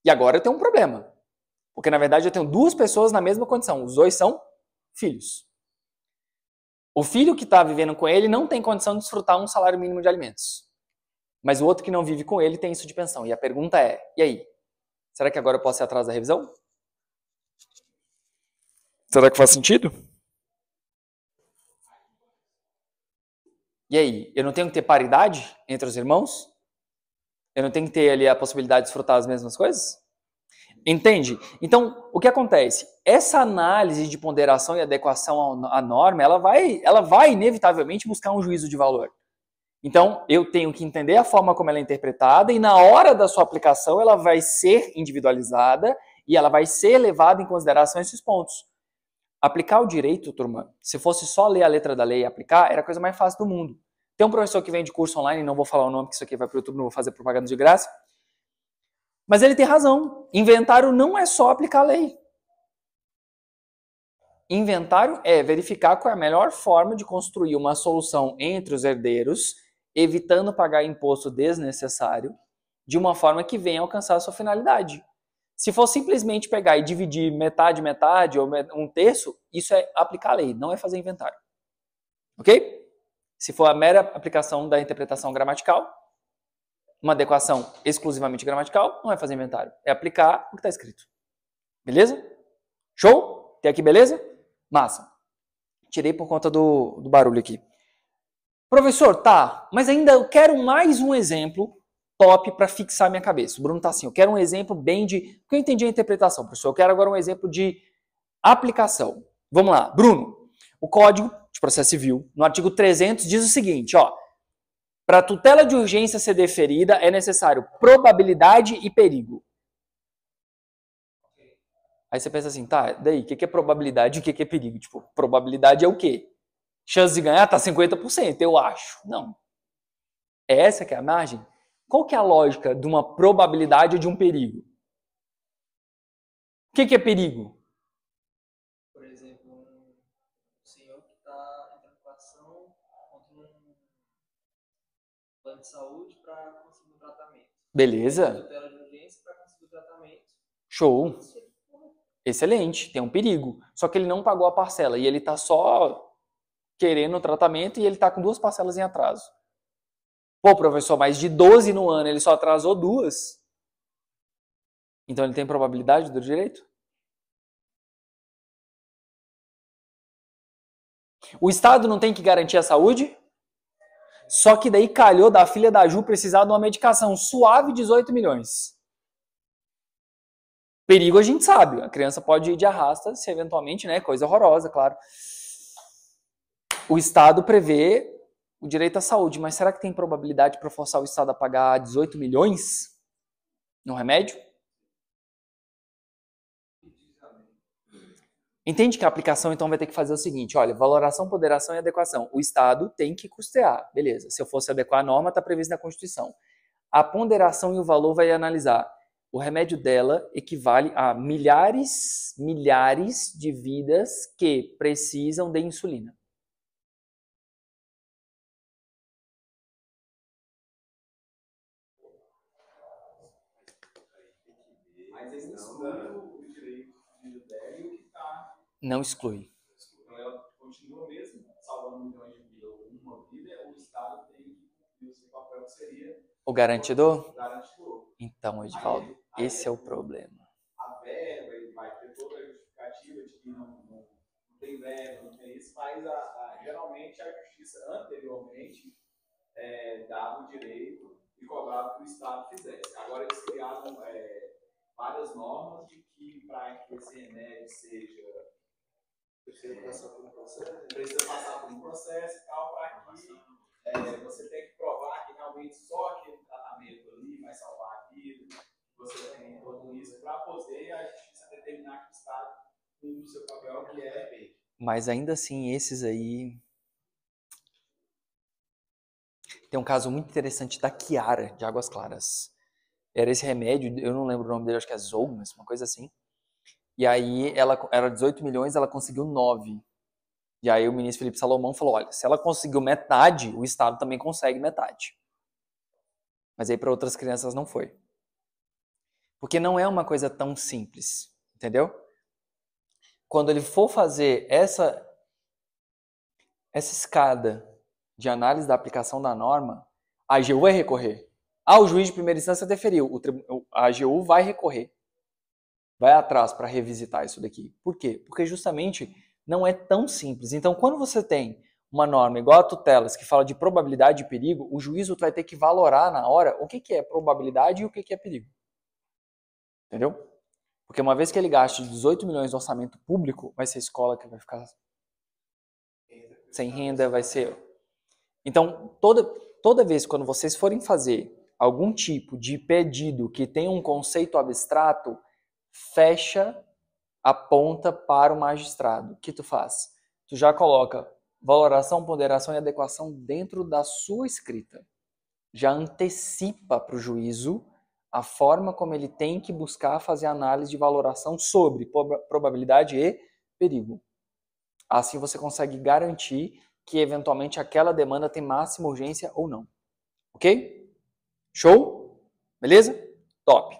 E agora eu tenho um problema. Porque, na verdade, eu tenho duas pessoas na mesma condição. Os dois são filhos. O filho que está vivendo com ele não tem condição de desfrutar um salário mínimo de alimentos. Mas o outro que não vive com ele tem isso de pensão. E a pergunta é, e aí? Será que agora eu posso ir atrás da revisão? Será que faz sentido? E aí? Eu não tenho que ter paridade entre os irmãos? Eu não tenho que ter ali a possibilidade de desfrutar as mesmas coisas? Entende? Então, o que acontece? Essa análise de ponderação e adequação à norma, ela vai inevitavelmente buscar um juízo de valor. Então, eu tenho que entender a forma como ela é interpretada e na hora da sua aplicação ela vai ser individualizada e ela vai ser levada em consideração esses pontos. Aplicar o direito, turma, se fosse só ler a letra da lei e aplicar, era a coisa mais fácil do mundo. Tem um professor que vem de curso online, não vou falar o nome, porque isso aqui vai para o YouTube, não vou fazer propaganda de graça. Mas ele tem razão. Inventário não é só aplicar a lei. Inventário é verificar qual é a melhor forma de construir uma solução entre os herdeiros, evitando pagar imposto desnecessário, de uma forma que venha alcançar a sua finalidade. Se for simplesmente pegar e dividir metade, metade, ou um terço, isso é aplicar a lei, não é fazer inventário. Ok? Se for a mera aplicação da interpretação gramatical, uma adequação exclusivamente gramatical, não é fazer inventário, é aplicar o que está escrito. Beleza? Show? Tem aqui, beleza? Massa. Tirei por conta do barulho aqui. Professor, tá, mas ainda eu quero mais um exemplo top para fixar minha cabeça. O Bruno tá assim, eu quero um exemplo bem de... Porque eu entendi a interpretação, professor. Eu quero agora um exemplo de aplicação. Vamos lá. Bruno, o Código de Processo Civil, no artigo 300, diz o seguinte, ó. Para a tutela de urgência ser deferida, é necessário probabilidade e perigo. Aí você pensa assim, tá, daí, o que é probabilidade e o que é perigo? Tipo, probabilidade é o quê? Chance de ganhar tá 50%, eu acho. Não. É essa que é a margem? Qual que é a lógica de uma probabilidade ou de um perigo? O que é perigo? Por exemplo, um senhor que está entrando com ação contra um plano de saúde para conseguir um tratamento. Beleza. Tutela de urgência para conseguir o tratamento. Show. Excelente, tem um perigo. Só que ele não pagou a parcela e ele está só querendo o tratamento e ele está com 2 parcelas em atraso. Pô, professor, mas de 12 no ano ele só atrasou 2. Então ele tem probabilidade do direito? O Estado não tem que garantir a saúde? Só que daí calhou da filha da Ju precisar de uma medicação suave, 18 milhões. Perigo a gente sabe, a criança pode ir de arrasta se eventualmente, né, coisa horrorosa, claro. O Estado prevê o direito à saúde, mas será que tem probabilidade para forçar o Estado a pagar 18 milhões no remédio? Entende que a aplicação, então, vai ter que fazer o seguinte, olha, valoração, ponderação e adequação. O Estado tem que custear, beleza. Se eu fosse adequar a norma, está previsto na Constituição. A ponderação e o valor vai analisar. O remédio dela equivale a milhares de vidas que precisam de insulina. Mas eles excluem o direito dela e o que está. Não exclui. Então ela continua mesmo salvando milhões de vidas ou uma vida, o Estado tem que cumprir o seu papel, que seria O garantidor? o garantidor. Então, Edivaldo, esse é o problema. A verba, ele vai ter toda a justificativa de que não tem verba, não tem isso, mas geralmente a justiça anteriormente dava o direito e cobrava que o Estado fizesse. Agora eles criaram várias normas de que para que esse remédio precisa passar por um processo e tal, para que você tenha que provar que realmente só aquele tratamento ali vai salvar a vida, você tem todo isso para poder a justiça determinar que o Estado cumpre o seu papel, que é. Mas ainda assim, esses aí... Tem um caso muito interessante da Chiara, de Águas Claras. Era esse remédio, eu não lembro o nome dele, acho que é Zolmas, uma coisa assim. E aí, ela era 18 milhões, ela conseguiu 9. E aí o ministro Felipe Salomão falou, olha, se ela conseguiu metade, o Estado também consegue metade. Mas aí para outras crianças não foi. Porque não é uma coisa tão simples, entendeu? Quando ele for fazer essa escada de análise da aplicação da norma, a AGU vai recorrer. O juiz de primeira instância deferiu, a AGU vai recorrer. Vai atrás para revisitar isso daqui. Por quê? Porque justamente não é tão simples. Então, quando você tem uma norma igual a tutelas, que fala de probabilidade de perigo, o juízo vai ter que valorar na hora o que é probabilidade e o que é perigo. Entendeu? Porque uma vez que ele gaste 18 milhões de orçamento público, vai ser escola que vai ficar sem renda, vai ser... Então, toda vez quando vocês forem fazer algum tipo de pedido que tenha um conceito abstrato, fecha a ponta para o magistrado. O que tu faz? Tu já coloca valoração, ponderação e adequação dentro da sua escrita. Já antecipa para o juízo a forma como ele tem que buscar fazer análise de valoração sobre probabilidade e perigo. Assim você consegue garantir que eventualmente aquela demanda tem máxima urgência ou não. Ok? Show? Beleza? Top.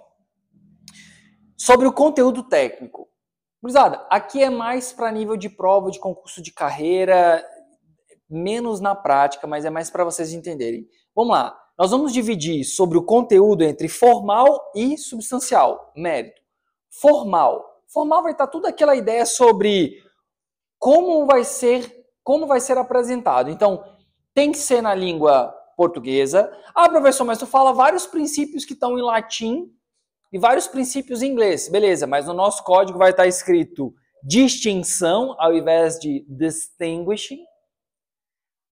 Sobre o conteúdo técnico. Gurizada, aqui é mais para nível de prova, de concurso de carreira, menos na prática, mas é mais para vocês entenderem. Vamos lá. Nós vamos dividir sobre o conteúdo entre formal e substancial, mérito. Formal. Formal vai estar tudo aquela ideia sobre como vai ser apresentado. Então, tem que ser na língua portuguesa. Professor, mas tu fala vários princípios que estão em latim e vários princípios em inglês. Beleza, mas no nosso código vai estar escrito distinção ao invés de distinguishing.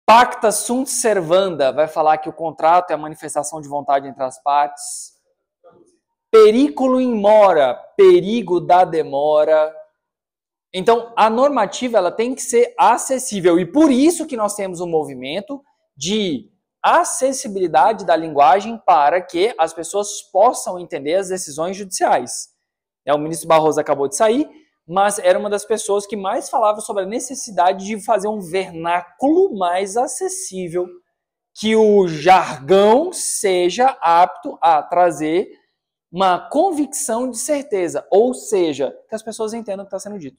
Pacta sunt servanda vai falar que o contrato é a manifestação de vontade entre as partes. Periculo in mora, perigo da demora. Então, a normativa ela tem que ser acessível e por isso que nós temos um movimento de acessibilidade da linguagem para que as pessoas possam entender as decisões judiciais. O ministro Barroso acabou de sair, mas era uma das pessoas que mais falava sobre a necessidade de fazer um vernáculo mais acessível, que o jargão seja apto a trazer uma convicção de certeza, ou seja, que as pessoas entendam o que está sendo dito.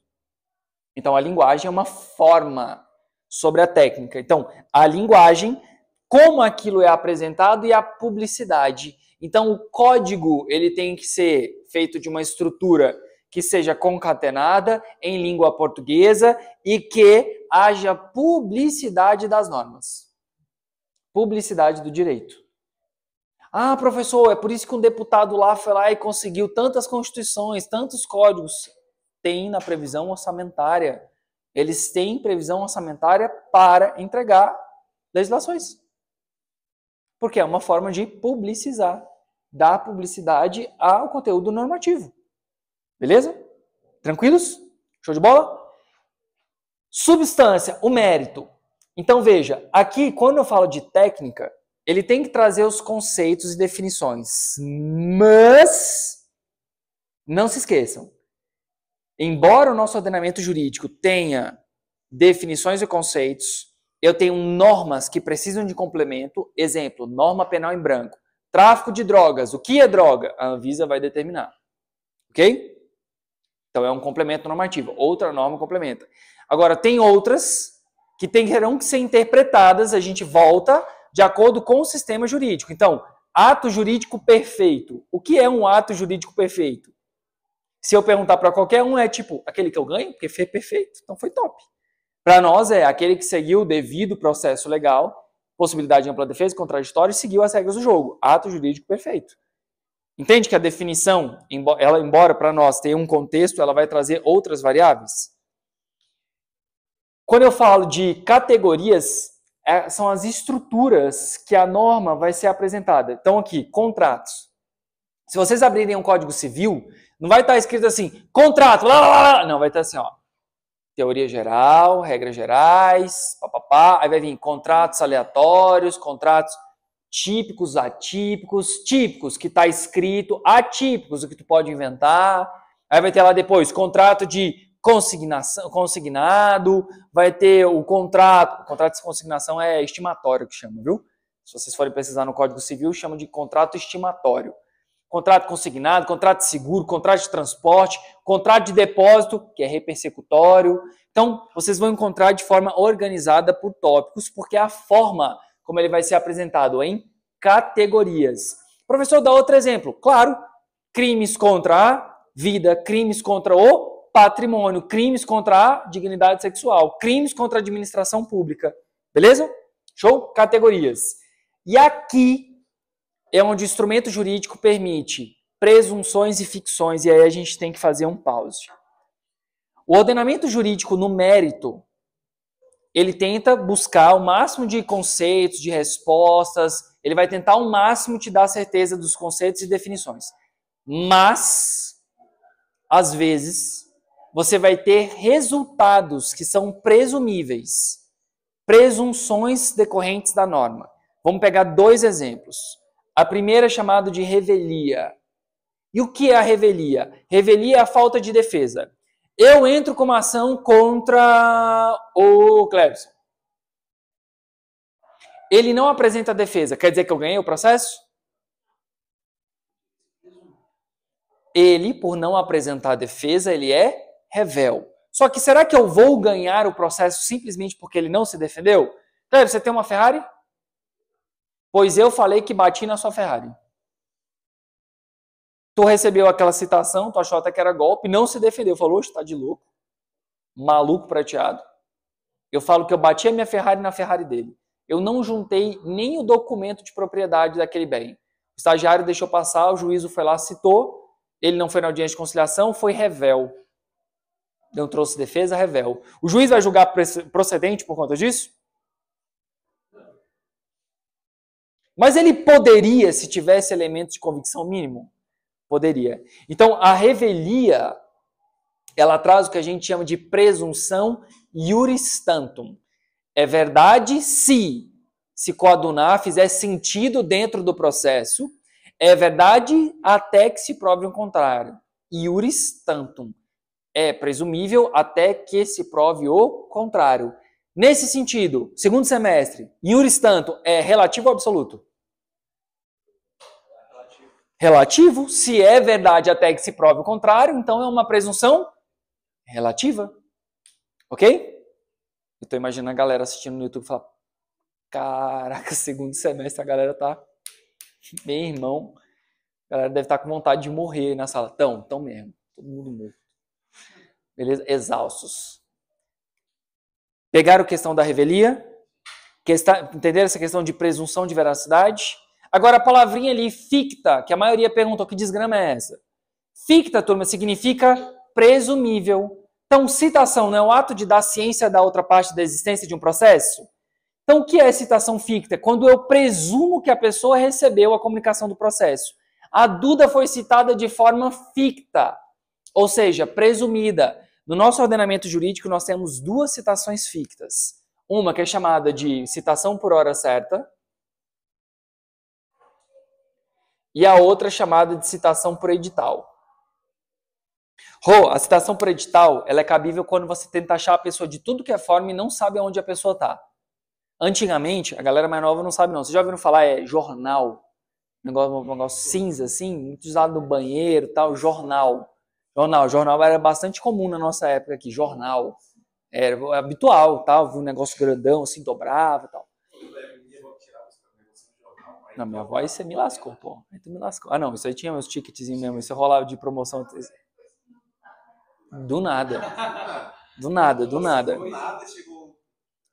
Então, a linguagem é uma forma sobre a técnica. Então, a linguagem, como aquilo é apresentado e a publicidade. Então, o código ele tem que ser feito de uma estrutura que seja concatenada em língua portuguesa e que haja publicidade das normas. Publicidade do direito. Professor, é por isso que um deputado lá foi lá e conseguiu tantas constituições, tantos códigos. Tem na previsão orçamentária. Eles têm previsão orçamentária para entregar legislações. Porque é uma forma de publicizar, dar publicidade ao conteúdo normativo. Beleza? Tranquilos? Show de bola? Substância, o mérito. Então veja, aqui quando eu falo de técnica, ele tem que trazer os conceitos e definições. Mas não se esqueçam, embora o nosso ordenamento jurídico tenha definições e conceitos, eu tenho normas que precisam de complemento. Exemplo, norma penal em branco. Tráfico de drogas. O que é droga? A Anvisa vai determinar. Ok? Então é um complemento normativo. Outra norma complementa. Agora, tem outras que terão que ser interpretadas, a gente volta de acordo com o sistema jurídico. Então, ato jurídico perfeito. O que é um ato jurídico perfeito? Se eu perguntar para qualquer um, é tipo, aquele que eu ganho, porque foi perfeito, então foi top. Para nós é aquele que seguiu o devido processo legal, possibilidade de ampla defesa, contraditório, e seguiu as regras do jogo. Ato jurídico perfeito. Entende que a definição, embora para nós tenha um contexto, ela vai trazer outras variáveis? Quando eu falo de categorias, são as estruturas que a norma vai ser apresentada. Então aqui, contratos. Se vocês abrirem um Código Civil, não vai estar escrito assim, contrato, lá, lá, lá. Não, vai estar assim, ó. Teoria geral, regras gerais, papapá. Aí vai vir contratos aleatórios, contratos típicos, atípicos, típicos, que está escrito, atípicos, o que tu pode inventar. Aí vai ter lá depois, contrato de consignado, vai ter o contrato de consignação é estimatório que chama, viu? Se vocês forem pesquisar no Código Civil, chama de contrato estimatório. Contrato consignado, contrato de seguro, contrato de transporte, contrato de depósito, que é repersecutório. Então, vocês vão encontrar de forma organizada por tópicos, porque é a forma como ele vai ser apresentado em categorias. Professor, dá outro exemplo. Claro, crimes contra a vida, crimes contra o patrimônio, crimes contra a dignidade sexual, crimes contra a administração pública. Beleza? Show? Categorias. E aqui é onde o instrumento jurídico permite presunções e ficções, e aí a gente tem que fazer um pause. O ordenamento jurídico no mérito, ele tenta buscar o máximo de conceitos, de respostas, ele vai tentar ao máximo te dar certeza dos conceitos e definições. Mas, às vezes, você vai ter resultados que são presumíveis, presunções decorrentes da norma. Vamos pegar dois exemplos. A primeira é chamada de revelia. E o que é a revelia? Revelia é a falta de defesa. Eu entro com uma ação contra o Clebson. Ele não apresenta defesa. Quer dizer que eu ganhei o processo? Ele, por não apresentar defesa, ele é revel. Só que será que eu vou ganhar o processo simplesmente porque ele não se defendeu? Clebson, você tem uma Ferrari? Pois eu falei que bati na sua Ferrari. Tu recebeu aquela citação, tu achou até que era golpe, não se defendeu. Falou, oxe, tá de louco. Maluco prateado. Eu falo que eu bati a minha Ferrari na Ferrari dele. Eu não juntei nem o documento de propriedade daquele bem. O estagiário deixou passar, o juízo foi lá, citou, ele não foi na audiência de conciliação, foi revel. Não trouxe defesa, revel. O juiz vai julgar procedente por conta disso? Mas ele poderia, se tivesse elementos de convicção mínimo? Poderia. Então, a revelia, ela traz o que a gente chama de presunção iuris tantum. É verdade se coadunar fizer sentido dentro do processo. É verdade até que se prove o contrário. Iuris tantum. É presumível até que se prove o contrário. Nesse sentido, segundo semestre, iuris tantum é relativo ou absoluto? Relativo. Se é verdade até que se prove o contrário, então é uma presunção relativa. Ok? Eu tô imaginando a galera assistindo no YouTube e falar, caraca, segundo semestre a galera tá... Meu irmão, a galera deve estar com vontade de morrer na sala. Tão mesmo. Todo mundo morto. Beleza? Exaustos. Pegaram a questão da revelia? Entenderam essa questão de presunção de veracidade? Agora a palavrinha ali, ficta, que a maioria perguntou, que desgrama é essa? Ficta, turma, significa presumível. Então, citação não é o ato de dar ciência da outra parte da existência de um processo? Então, o que é citação ficta? Quando eu presumo que a pessoa recebeu a comunicação do processo. A Duda foi citada de forma ficta, ou seja, presumida. No nosso ordenamento jurídico, nós temos duas citações fictas. Uma que é chamada de citação por hora certa e a outra chamada de citação por edital. A citação por edital, ela é cabível quando você tenta achar a pessoa de tudo que é forma e não sabe aonde a pessoa está. Antigamente, a galera mais nova não sabe não. Vocês já ouviram falar, jornal? Um negócio cinza, assim, muito usado no banheiro, tal, jornal. Jornal era bastante comum na nossa época aqui, jornal. Era habitual, tal, um negócio grandão, assim, dobrava, tal. Na minha voz, você me lascou, pô. Aí tu me lascou. Ah, não, isso aí tinha meus ticketzinhos mesmo, isso rolava de promoção. Do nada. Do nada.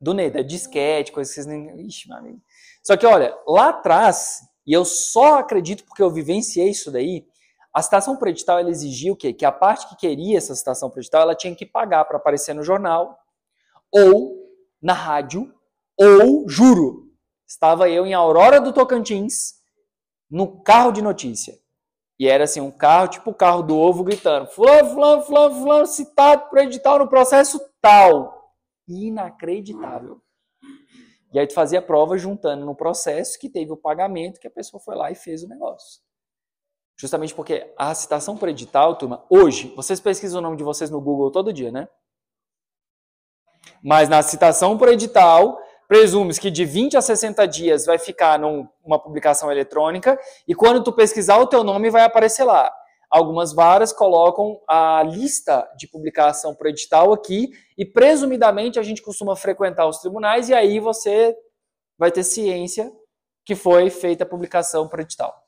Do nada, disquete, coisas que vocês nem... Ixi, meu amigo. Só que, olha, lá atrás, e eu só acredito porque eu vivenciei isso daí, a citação por edital, ela exigia o quê? Que a parte que queria essa citação por edital, ela tinha que pagar para aparecer no jornal, ou na rádio, ou, juro, estava eu em Aurora do Tocantins, no carro de notícia. E era assim, um carro, tipo o carro do ovo, gritando, fulano, citado por edital no processo tal. Inacreditável. E aí tu fazia a prova juntando no processo que teve o pagamento, que a pessoa foi lá e fez o negócio. Justamente porque a citação por edital, turma, hoje, vocês pesquisam o nome de vocês no Google todo dia, né? Mas na citação por edital, presume-se que de 20 a 60 dias vai ficar numa publicação eletrônica e quando tu pesquisar o teu nome vai aparecer lá. Algumas varas colocam a lista de publicação por edital aqui e presumidamente a gente costuma frequentar os tribunais e aí você vai ter ciência que foi feita a publicação por edital.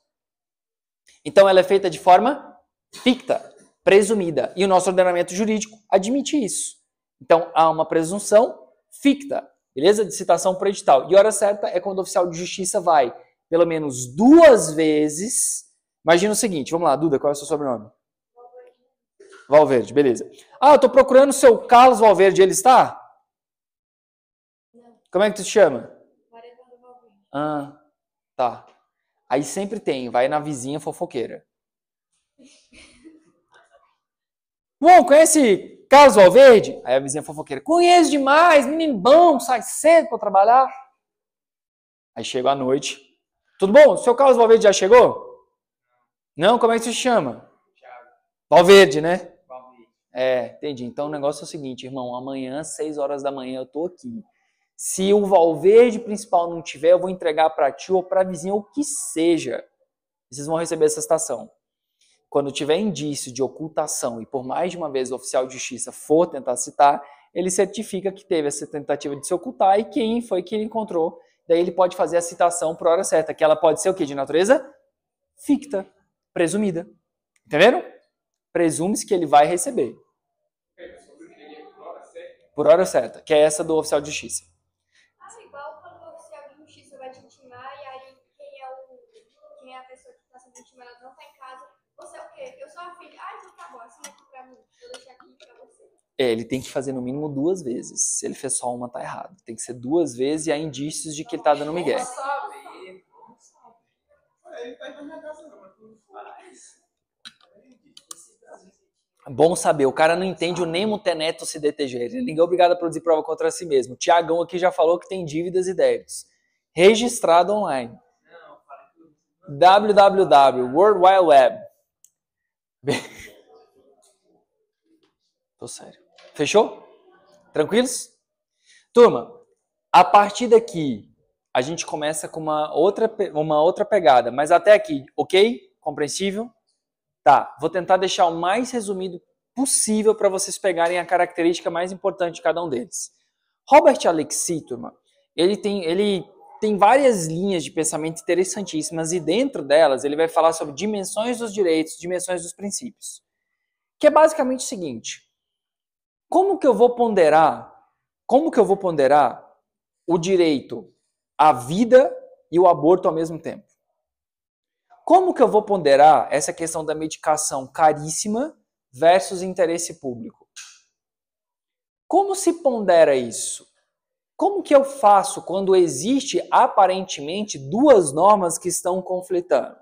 Então ela é feita de forma ficta, presumida. E o nosso ordenamento jurídico admite isso. Então há uma presunção ficta, beleza? De citação por edital. E hora certa é quando o oficial de justiça vai pelo menos 2 vezes. Imagina o seguinte, vamos lá, Duda, qual é o seu sobrenome? Valverde, beleza. Ah, eu tô procurando o seu Carlos Valverde, ele está? Não. Como é que tu te chama? Maria do Valverde. Ah, tá. Aí sempre tem, vai na vizinha fofoqueira. Bom, conhece Carlos Valverde? Aí a vizinha fofoqueira, conheço demais, menino bom, sai cedo para trabalhar. Aí chega à noite. Tudo bom? O seu Carlos Valverde já chegou? Não? Como é que você se chama? Thiago. Valverde, né? Valverde. Entendi. Então o negócio é o seguinte, irmão, amanhã, 6 horas da manhã, eu tô aqui. Se o Valverde principal não tiver, eu vou entregar para ti ou para a vizinha, ou o que seja. Vocês vão receber essa citação. Quando tiver indício de ocultação e por mais de uma vez o oficial de justiça for tentar citar, ele certifica que teve essa tentativa de se ocultar e quem foi que ele encontrou. Daí ele pode fazer a citação por hora certa, que ela pode ser o quê? De natureza ficta, presumida. Entenderam? Presume-se que ele vai receber. Por hora certa, que é essa do oficial de justiça. Igual quando o oficial de justiça vai te intimar e aí quem é a pessoa que está sendo intimada não está em casa. Você é o quê? Eu sou a filha. Então tá bom, assina aqui pra mim. Vou deixar aqui pra você. Ele tem que fazer no mínimo 2 vezes. Se ele fez só uma, tá errado. Tem que ser 2 vezes e há indícios de que ele tá dando migué. Vamos saber. Ele tá indo na minha casa, não, mas tudo faz. Bom saber, o cara não entende o Nemo Teneto se DTG. Ninguém é obrigado a produzir prova contra si mesmo. O Tiagão aqui já falou que tem dívidas e débitos. Registrado online. www, World Wide Web. Tô sério. Fechou? Tranquilos? Turma, a partir daqui, a gente começa com uma outra pegada. Mas até aqui, ok? Compreensível? Tá, vou tentar deixar o mais resumido possível para vocês pegarem a característica mais importante de cada um deles. Robert Alexy, turma, ele tem várias linhas de pensamento interessantíssimas e dentro delas ele vai falar sobre dimensões dos direitos, dimensões dos princípios. Que é basicamente o seguinte, como que eu vou ponderar o direito à vida e o aborto ao mesmo tempo? Como que eu vou ponderar essa questão da medicação caríssima versus interesse público? Como se pondera isso? Como que eu faço quando existe aparentemente 2 normas que estão conflitando?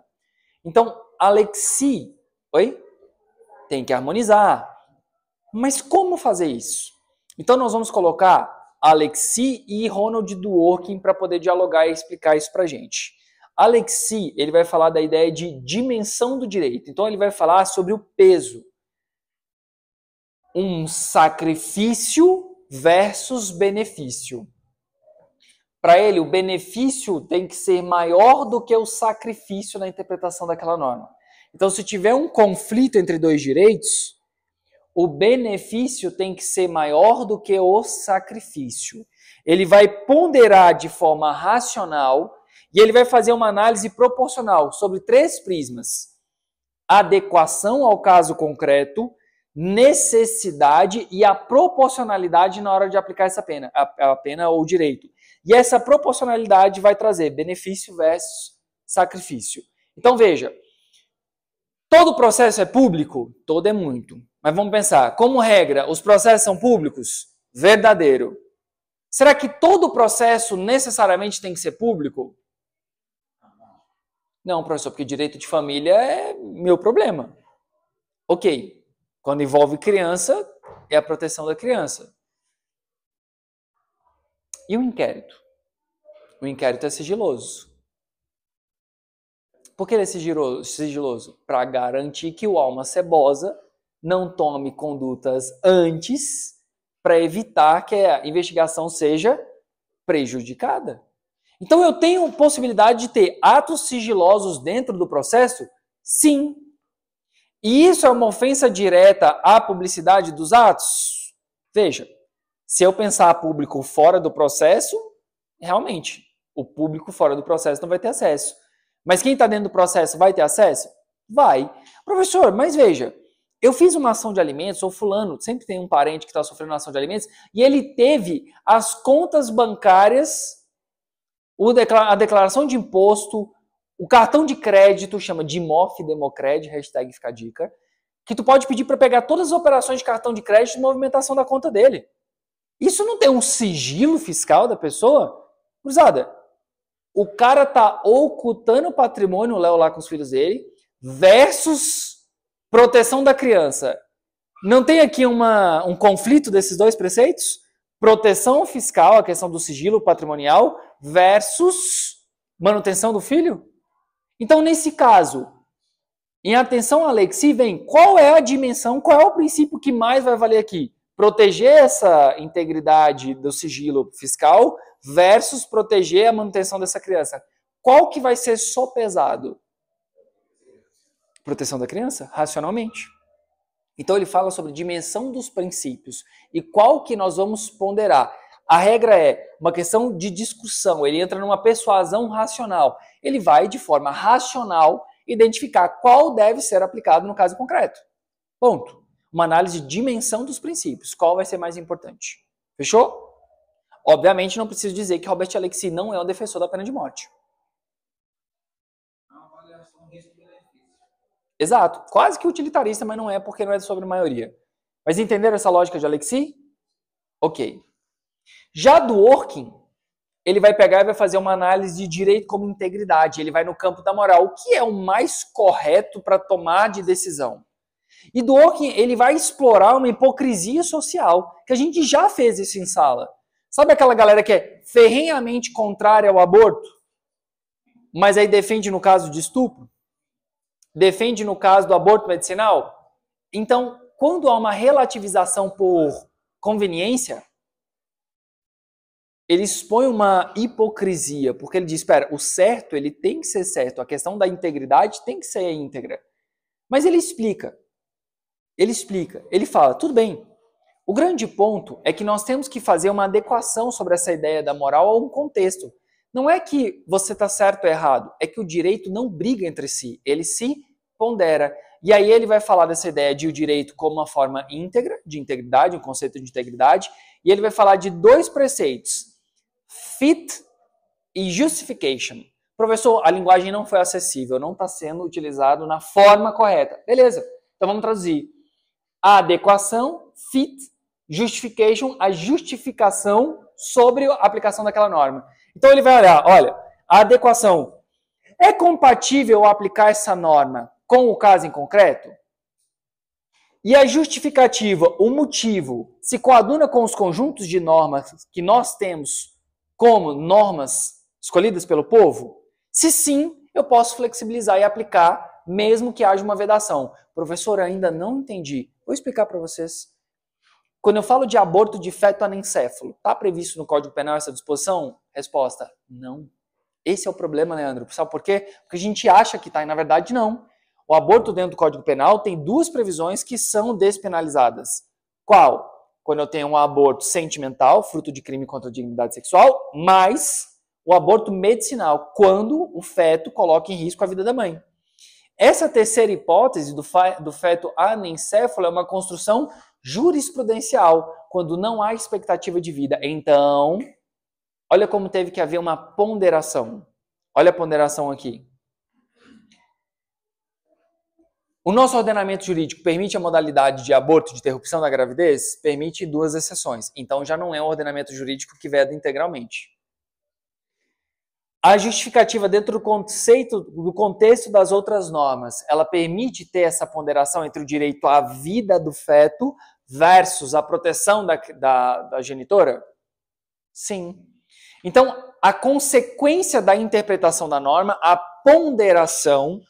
Então, Alexy, tem que harmonizar. Mas como fazer isso? Então nós vamos colocar Alexis e Ronald Dworkin para poder dialogar e explicar isso para a gente. Alexis, ele vai falar da ideia de dimensão do direito. Então ele vai falar sobre o peso. Um sacrifício versus benefício. Para ele, o benefício tem que ser maior do que o sacrifício na interpretação daquela norma. Então, se tiver um conflito entre dois direitos, o benefício tem que ser maior do que o sacrifício. Ele vai ponderar de forma racional e ele vai fazer uma análise proporcional sobre 3 prismas. Adequação ao caso concreto, necessidade e a proporcionalidade na hora de aplicar essa pena, a pena ou o direito. E essa proporcionalidade vai trazer benefício versus sacrifício. Então veja, todo processo é público? Todo é muito. Mas vamos pensar, como regra, os processos são públicos? Verdadeiro. Será que todo processo necessariamente tem que ser público? Não, professor, porque direito de família é meu problema. Ok. Quando envolve criança, é a proteção da criança. E o inquérito? O inquérito é sigiloso. Por que ele é sigiloso? Para garantir que o alma cebosa não tome condutas antes para evitar que a investigação seja prejudicada. Então eu tenho possibilidade de ter atos sigilosos dentro do processo? Sim. E isso é uma ofensa direta à publicidade dos atos? Veja, se eu pensar público fora do processo, realmente, o público fora do processo não vai ter acesso. Mas quem está dentro do processo vai ter acesso? Vai. Professor, mas veja, eu fiz uma ação de alimentos, ou fulano, sempre tem um parente que está sofrendo uma ação de alimentos, e ele teve as contas bancárias, a declaração de imposto, o cartão de crédito, chama DIMOF, Democred, hashtag fica a dica, que tu pode pedir para pegar todas as operações de cartão de crédito e movimentação da conta dele. Isso não tem um sigilo fiscal da pessoa? Cruzada, o cara tá ocultando o patrimônio, o Léo lá com os filhos dele, versus proteção da criança. Não tem aqui um conflito desses dois preceitos? Proteção fiscal, a questão do sigilo patrimonial, versus manutenção do filho? Então, nesse caso, em atenção a Alexis, vem qual é a dimensão, qual é o princípio que mais vai valer aqui? Proteger essa integridade do sigilo fiscal versus proteger a manutenção dessa criança. Qual que vai ser sopesado? Proteção da criança, racionalmente. Então ele fala sobre dimensão dos princípios e qual que nós vamos ponderar. A regra é uma questão de discussão, ele entra numa persuasão racional. Ele vai, de forma racional, identificar qual deve ser aplicado no caso concreto. Ponto. Uma análise de dimensão dos princípios. Qual vai ser mais importante? Fechou? Obviamente, não preciso dizer que Robert Alexis não é o defensor da pena de morte. Exato. Quase que utilitarista, mas não é porque não é sobre maioria. Mas entenderam essa lógica de Alexis? Ok. Já Dworkin, ele vai pegar e vai fazer uma análise de direito como integridade. Ele vai no campo da moral. O que é o mais correto para tomar de decisão? E Dworkin, ele vai explorar uma hipocrisia social, que a gente já fez isso em sala. Sabe aquela galera que é ferrenhamente contrária ao aborto, mas aí defende no caso de estupro? Defende no caso do aborto medicinal? Então, quando há uma relativização por conveniência, ele expõe uma hipocrisia, porque ele diz, espera, o certo ele tem que ser certo, a questão da integridade tem que ser íntegra. Mas ele explica, ele fala, tudo bem, o grande ponto é que nós temos que fazer uma adequação sobre essa ideia da moral a um contexto. Não é que você está certo ou errado, é que o direito não briga entre si, ele se pondera. E aí ele vai falar dessa ideia de o direito como uma forma íntegra, de integridade, um conceito de integridade, e ele vai falar de 2 preceitos, fit e justification. Professor, a linguagem não foi acessível, não está sendo utilizado na forma correta. Beleza, então vamos traduzir. A adequação, fit, justification, a justificação sobre a aplicação daquela norma. Então ele vai olhar, olha, a adequação. É compatível aplicar essa norma com o caso em concreto? E a justificativa, o motivo, se coaduna com os conjuntos de normas que nós temos como normas escolhidas pelo povo? Se sim, eu posso flexibilizar e aplicar, mesmo que haja uma vedação. Professor, ainda não entendi. Vou explicar para vocês. Quando eu falo de aborto de feto anencéfalo, está previsto no Código Penal essa disposição? Resposta, não. Esse é o problema, Leandro. Sabe por quê? Porque a gente acha que está e na verdade não. O aborto dentro do Código Penal tem duas previsões que são despenalizadas. Qual? Quando eu tenho um aborto sentimental, fruto de crime contra a dignidade sexual, mais o aborto medicinal, quando o feto coloca em risco a vida da mãe. Essa terceira hipótese do feto anencéfalo é uma construção jurisprudencial, quando não há expectativa de vida. Então, olha como teve que haver uma ponderação. Olha a ponderação aqui. O nosso ordenamento jurídico permite a modalidade de aborto de interrupção da gravidez? Permite duas exceções. Então já não é um ordenamento jurídico que veda integralmente. A justificativa dentro do contexto das outras normas, ela permite ter essa ponderação entre o direito à vida do feto versus a proteção da genitora? Sim. Então, a consequência da interpretação da norma, a ponderação,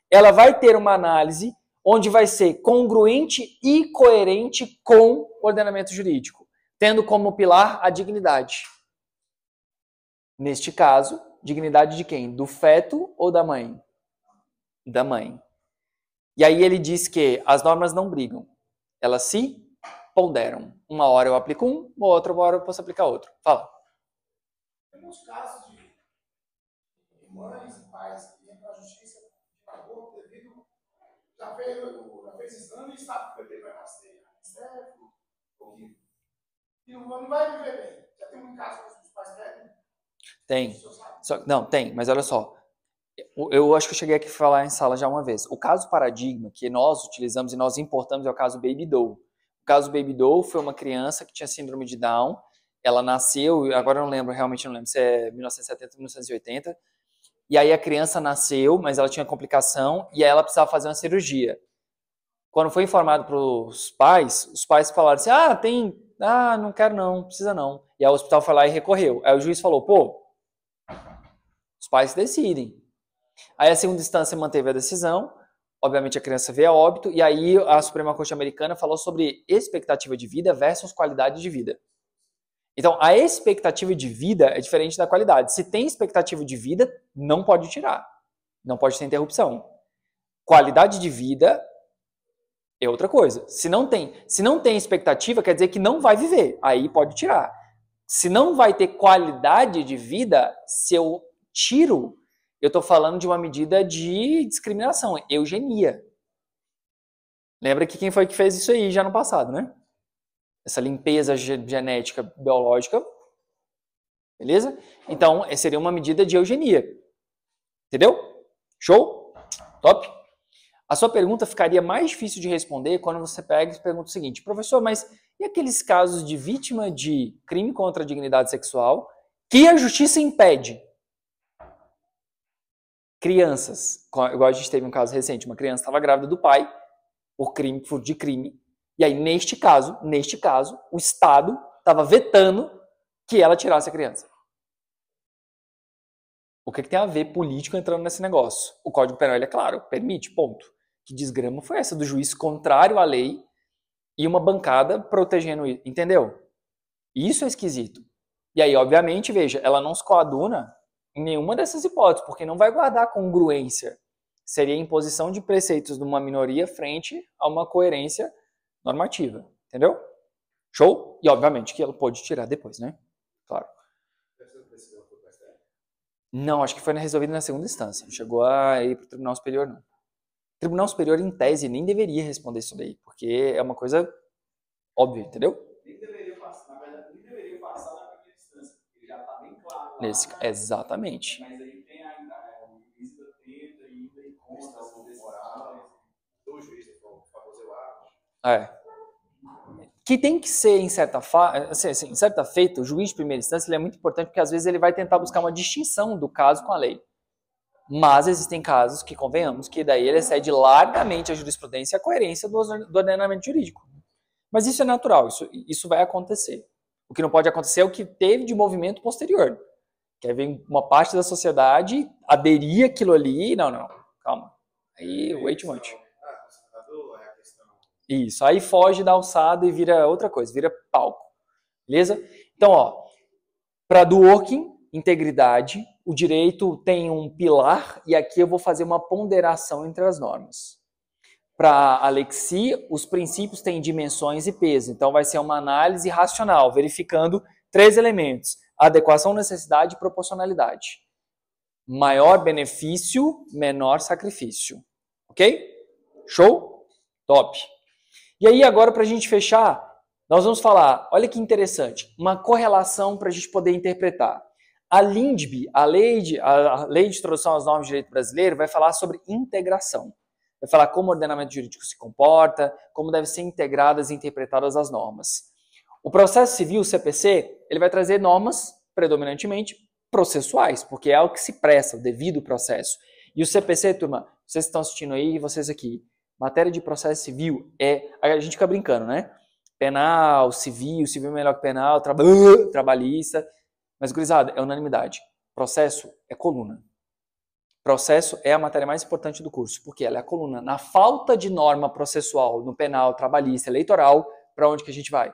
ela vai ter uma análise onde vai ser congruente e coerente com o ordenamento jurídico, tendo como pilar a dignidade. Neste caso, dignidade de quem? Do feto ou da mãe? Da mãe. E aí ele diz que as normas não brigam, elas se ponderam. Uma hora eu aplico um, outra hora eu posso aplicar outro. Fala. Tem muitos casos de mães e pais que entram na justiça de aborto devido já fez exame e sabe que o bebê vai nascer certo, e não vai viver bem. Já tem um caso que os pais pedem? Tem. Não, tem, mas olha só. Eu acho que eu cheguei aqui a falar em sala já uma vez. O caso paradigma que nós utilizamos e nós importamos é o caso Baby Doll. O caso Baby Doll foi uma criança que tinha síndrome de Down. Ela nasceu, agora eu não lembro, realmente não lembro se é 1970 ou 1980. E aí a criança nasceu, mas ela tinha complicação e aí ela precisava fazer uma cirurgia. Quando foi informado para os pais falaram assim, não quero não, precisa não. E aí o hospital foi lá e recorreu. Aí o juiz falou, os pais decidem. Aí a segunda instância manteve a decisão, obviamente a criança veio a óbito, e aí a Suprema Corte Americana falou sobre expectativa de vida versus qualidade de vida. Então, a expectativa de vida é diferente da qualidade. Se tem expectativa de vida, não pode tirar. Não pode ter interrupção. Qualidade de vida é outra coisa. Se não tem expectativa, quer dizer que não vai viver. Aí pode tirar. Se não vai ter qualidade de vida, se eu tiro, eu estou falando de uma medida de discriminação, eugenia. Lembra que quem foi que fez isso aí já no passado, né? Essa limpeza genética biológica, beleza? Então, seria uma medida de eugenia. Entendeu? Show? Top? A sua pergunta ficaria mais difícil de responder quando você pega e pergunta o seguinte, professor, mas e aqueles casos de vítima de crime contra a dignidade sexual que a justiça impede? Crianças, igual a gente teve um caso recente, uma criança estava grávida do pai por crime, e aí neste caso, o Estado estava vetando que ela tirasse a criança. O que tem a ver político entrando nesse negócio? O Código Penal é claro, permite, ponto. Que desgrama foi essa do juiz contrário à lei e uma bancada protegendo isso, entendeu? Isso é esquisito. E aí, obviamente, veja, ela não se coaduna em nenhuma dessas hipóteses, porque não vai guardar congruência. Seria a imposição de preceitos de uma minoria frente a uma coerência normativa, entendeu? Show? E obviamente que ela pode tirar depois, né? Claro. Não, acho que foi resolvido na segunda instância. Não chegou a ir para o Tribunal Superior, não. O Tribunal Superior, em tese, nem deveria responder isso daí, porque é uma coisa óbvia, entendeu? Nem deveria passar, na verdade, nem deveria passar na primeira instância, porque já está bem claro. Exatamente. Mas aí tem o juiz da tenta e consta as decisões do juiz para fazer o ato. Que tem que ser, em certa feita, o juiz de primeira instância ele é muito importante, porque às vezes ele vai tentar buscar uma distinção do caso com a lei. Mas existem casos que, convenhamos, que daí ele excede largamente a jurisprudência e a coerência do ordenamento jurídico. Mas isso é natural, isso vai acontecer. O que não pode acontecer é o que teve de movimento posterior. Quer ver uma parte da sociedade aderir àquilo ali, não, calma. Aí, way too much. Isso, aí foge da alçada e vira outra coisa, vira palco. Beleza? Então, ó, para do working, integridade, o direito tem um pilar e aqui eu vou fazer uma ponderação entre as normas. Para Alexi, os princípios têm dimensões e peso, então vai ser uma análise racional, verificando 3 elementos: adequação, necessidade e proporcionalidade. Maior benefício, menor sacrifício. Ok? Show? Top. E aí agora para a gente fechar, nós vamos falar, olha que interessante, uma correlação para a gente poder interpretar. A LINDB, a Lei de Introdução às Normas de Direito Brasileiro, vai falar sobre integração. Vai falar como o ordenamento jurídico se comporta, como devem ser integradas e interpretadas as normas. O processo civil, o CPC, ele vai trazer normas predominantemente processuais, porque é o que se presta, o devido processo. E o CPC, turma, vocês que estão assistindo aí e vocês aqui, matéria de processo civil a gente fica brincando, né? Penal, civil é melhor que penal, trabalhista. Mas, gurizada, é unanimidade. Processo é coluna. Processo é a matéria mais importante do curso, porque ela é a coluna. Na falta de norma processual no penal, trabalhista, eleitoral, para onde que a gente vai?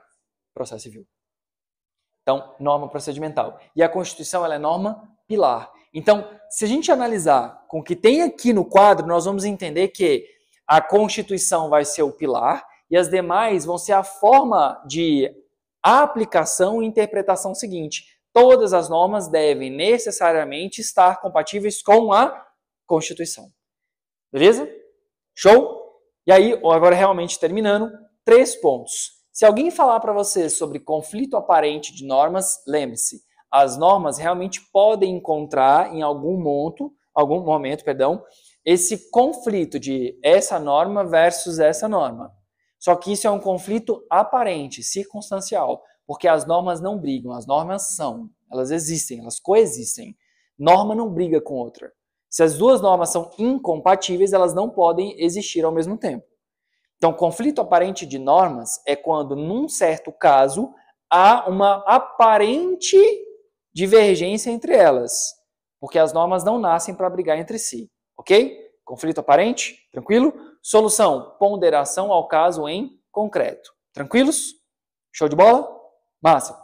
Processo civil. Então, norma procedimental. E a Constituição, ela é norma pilar. Então, se a gente analisar com o que tem aqui no quadro, nós vamos entender que a Constituição vai ser o pilar e as demais vão ser a forma de aplicação e interpretação seguinte. Todas as normas devem necessariamente estar compatíveis com a Constituição. Beleza? Show? E aí, agora realmente terminando, 3 pontos. Se alguém falar para você sobre conflito aparente de normas, lembre-se, as normas realmente podem encontrar em algum momento, esse conflito de essa norma versus essa norma. Só que isso é um conflito aparente, circunstancial, porque as normas não brigam, as normas elas existem, elas coexistem. Norma não briga com outra. Se as duas normas são incompatíveis, elas não podem existir ao mesmo tempo. Então, conflito aparente de normas é quando, num certo caso, há uma aparente divergência entre elas, porque as normas não nascem para brigar entre si, ok? Conflito aparente, tranquilo? Solução, ponderação ao caso em concreto. Tranquilos? Show de bola? Massa.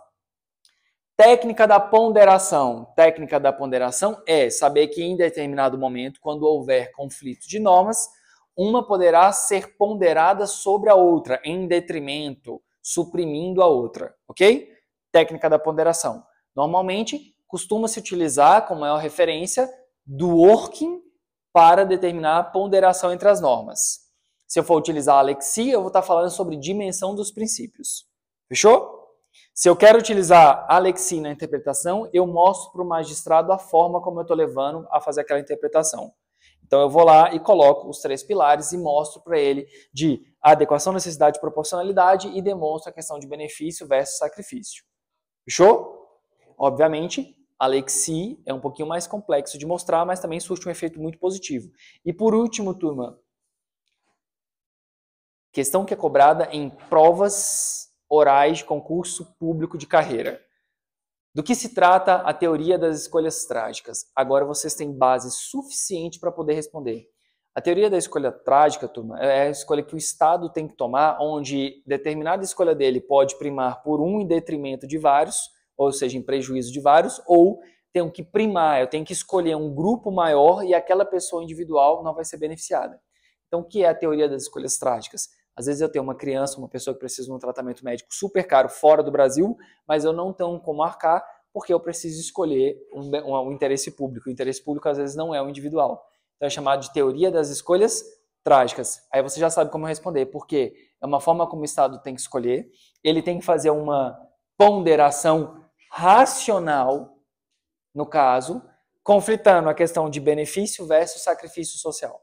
Técnica da ponderação. Técnica da ponderação é saber que em determinado momento, quando houver conflito de normas, uma poderá ser ponderada sobre a outra, em detrimento, suprimindo a outra, ok? Técnica da ponderação. Normalmente, costuma-se utilizar como maior referência do working para determinar a ponderação entre as normas. Se eu for utilizar a Alexi, eu vou estar falando sobre dimensão dos princípios. Fechou? Se eu quero utilizar a Alexi na interpretação, eu mostro para o magistrado a forma como eu estou levando a fazer aquela interpretação. Então eu vou lá e coloco os 3 pilares e mostro para ele de adequação, necessidade e proporcionalidade e demonstro a questão de benefício versus sacrifício. Fechou? Obviamente, a Alexi é um pouquinho mais complexo de mostrar, mas também surte um efeito muito positivo. E por último, turma, questão que é cobrada em provas orais de concurso público de carreira. Do que se trata a teoria das escolhas trágicas? Agora vocês têm base suficiente para poder responder. A teoria da escolha trágica, turma, é a escolha que o Estado tem que tomar, onde determinada escolha dele pode primar por um em detrimento de vários, ou seja, em prejuízo de vários, ou tenho que primar, eu tenho que escolher um grupo maior e aquela pessoa individual não vai ser beneficiada. Então, o que é a teoria das escolhas trágicas? Às vezes eu tenho uma criança, uma pessoa que precisa de um tratamento médico super caro fora do Brasil, mas eu não tenho como marcar porque eu preciso escolher um interesse público. O interesse público às vezes não é o individual. Então é chamado de teoria das escolhas trágicas. Aí você já sabe como responder, porque é uma forma como o Estado tem que escolher, ele tem que fazer uma ponderação racional, no caso, conflitando a questão de benefício versus sacrifício social.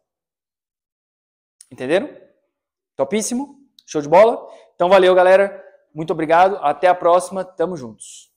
Entenderam? Topíssimo? Show de bola? Então valeu, galera. Muito obrigado. Até a próxima. Tamo juntos.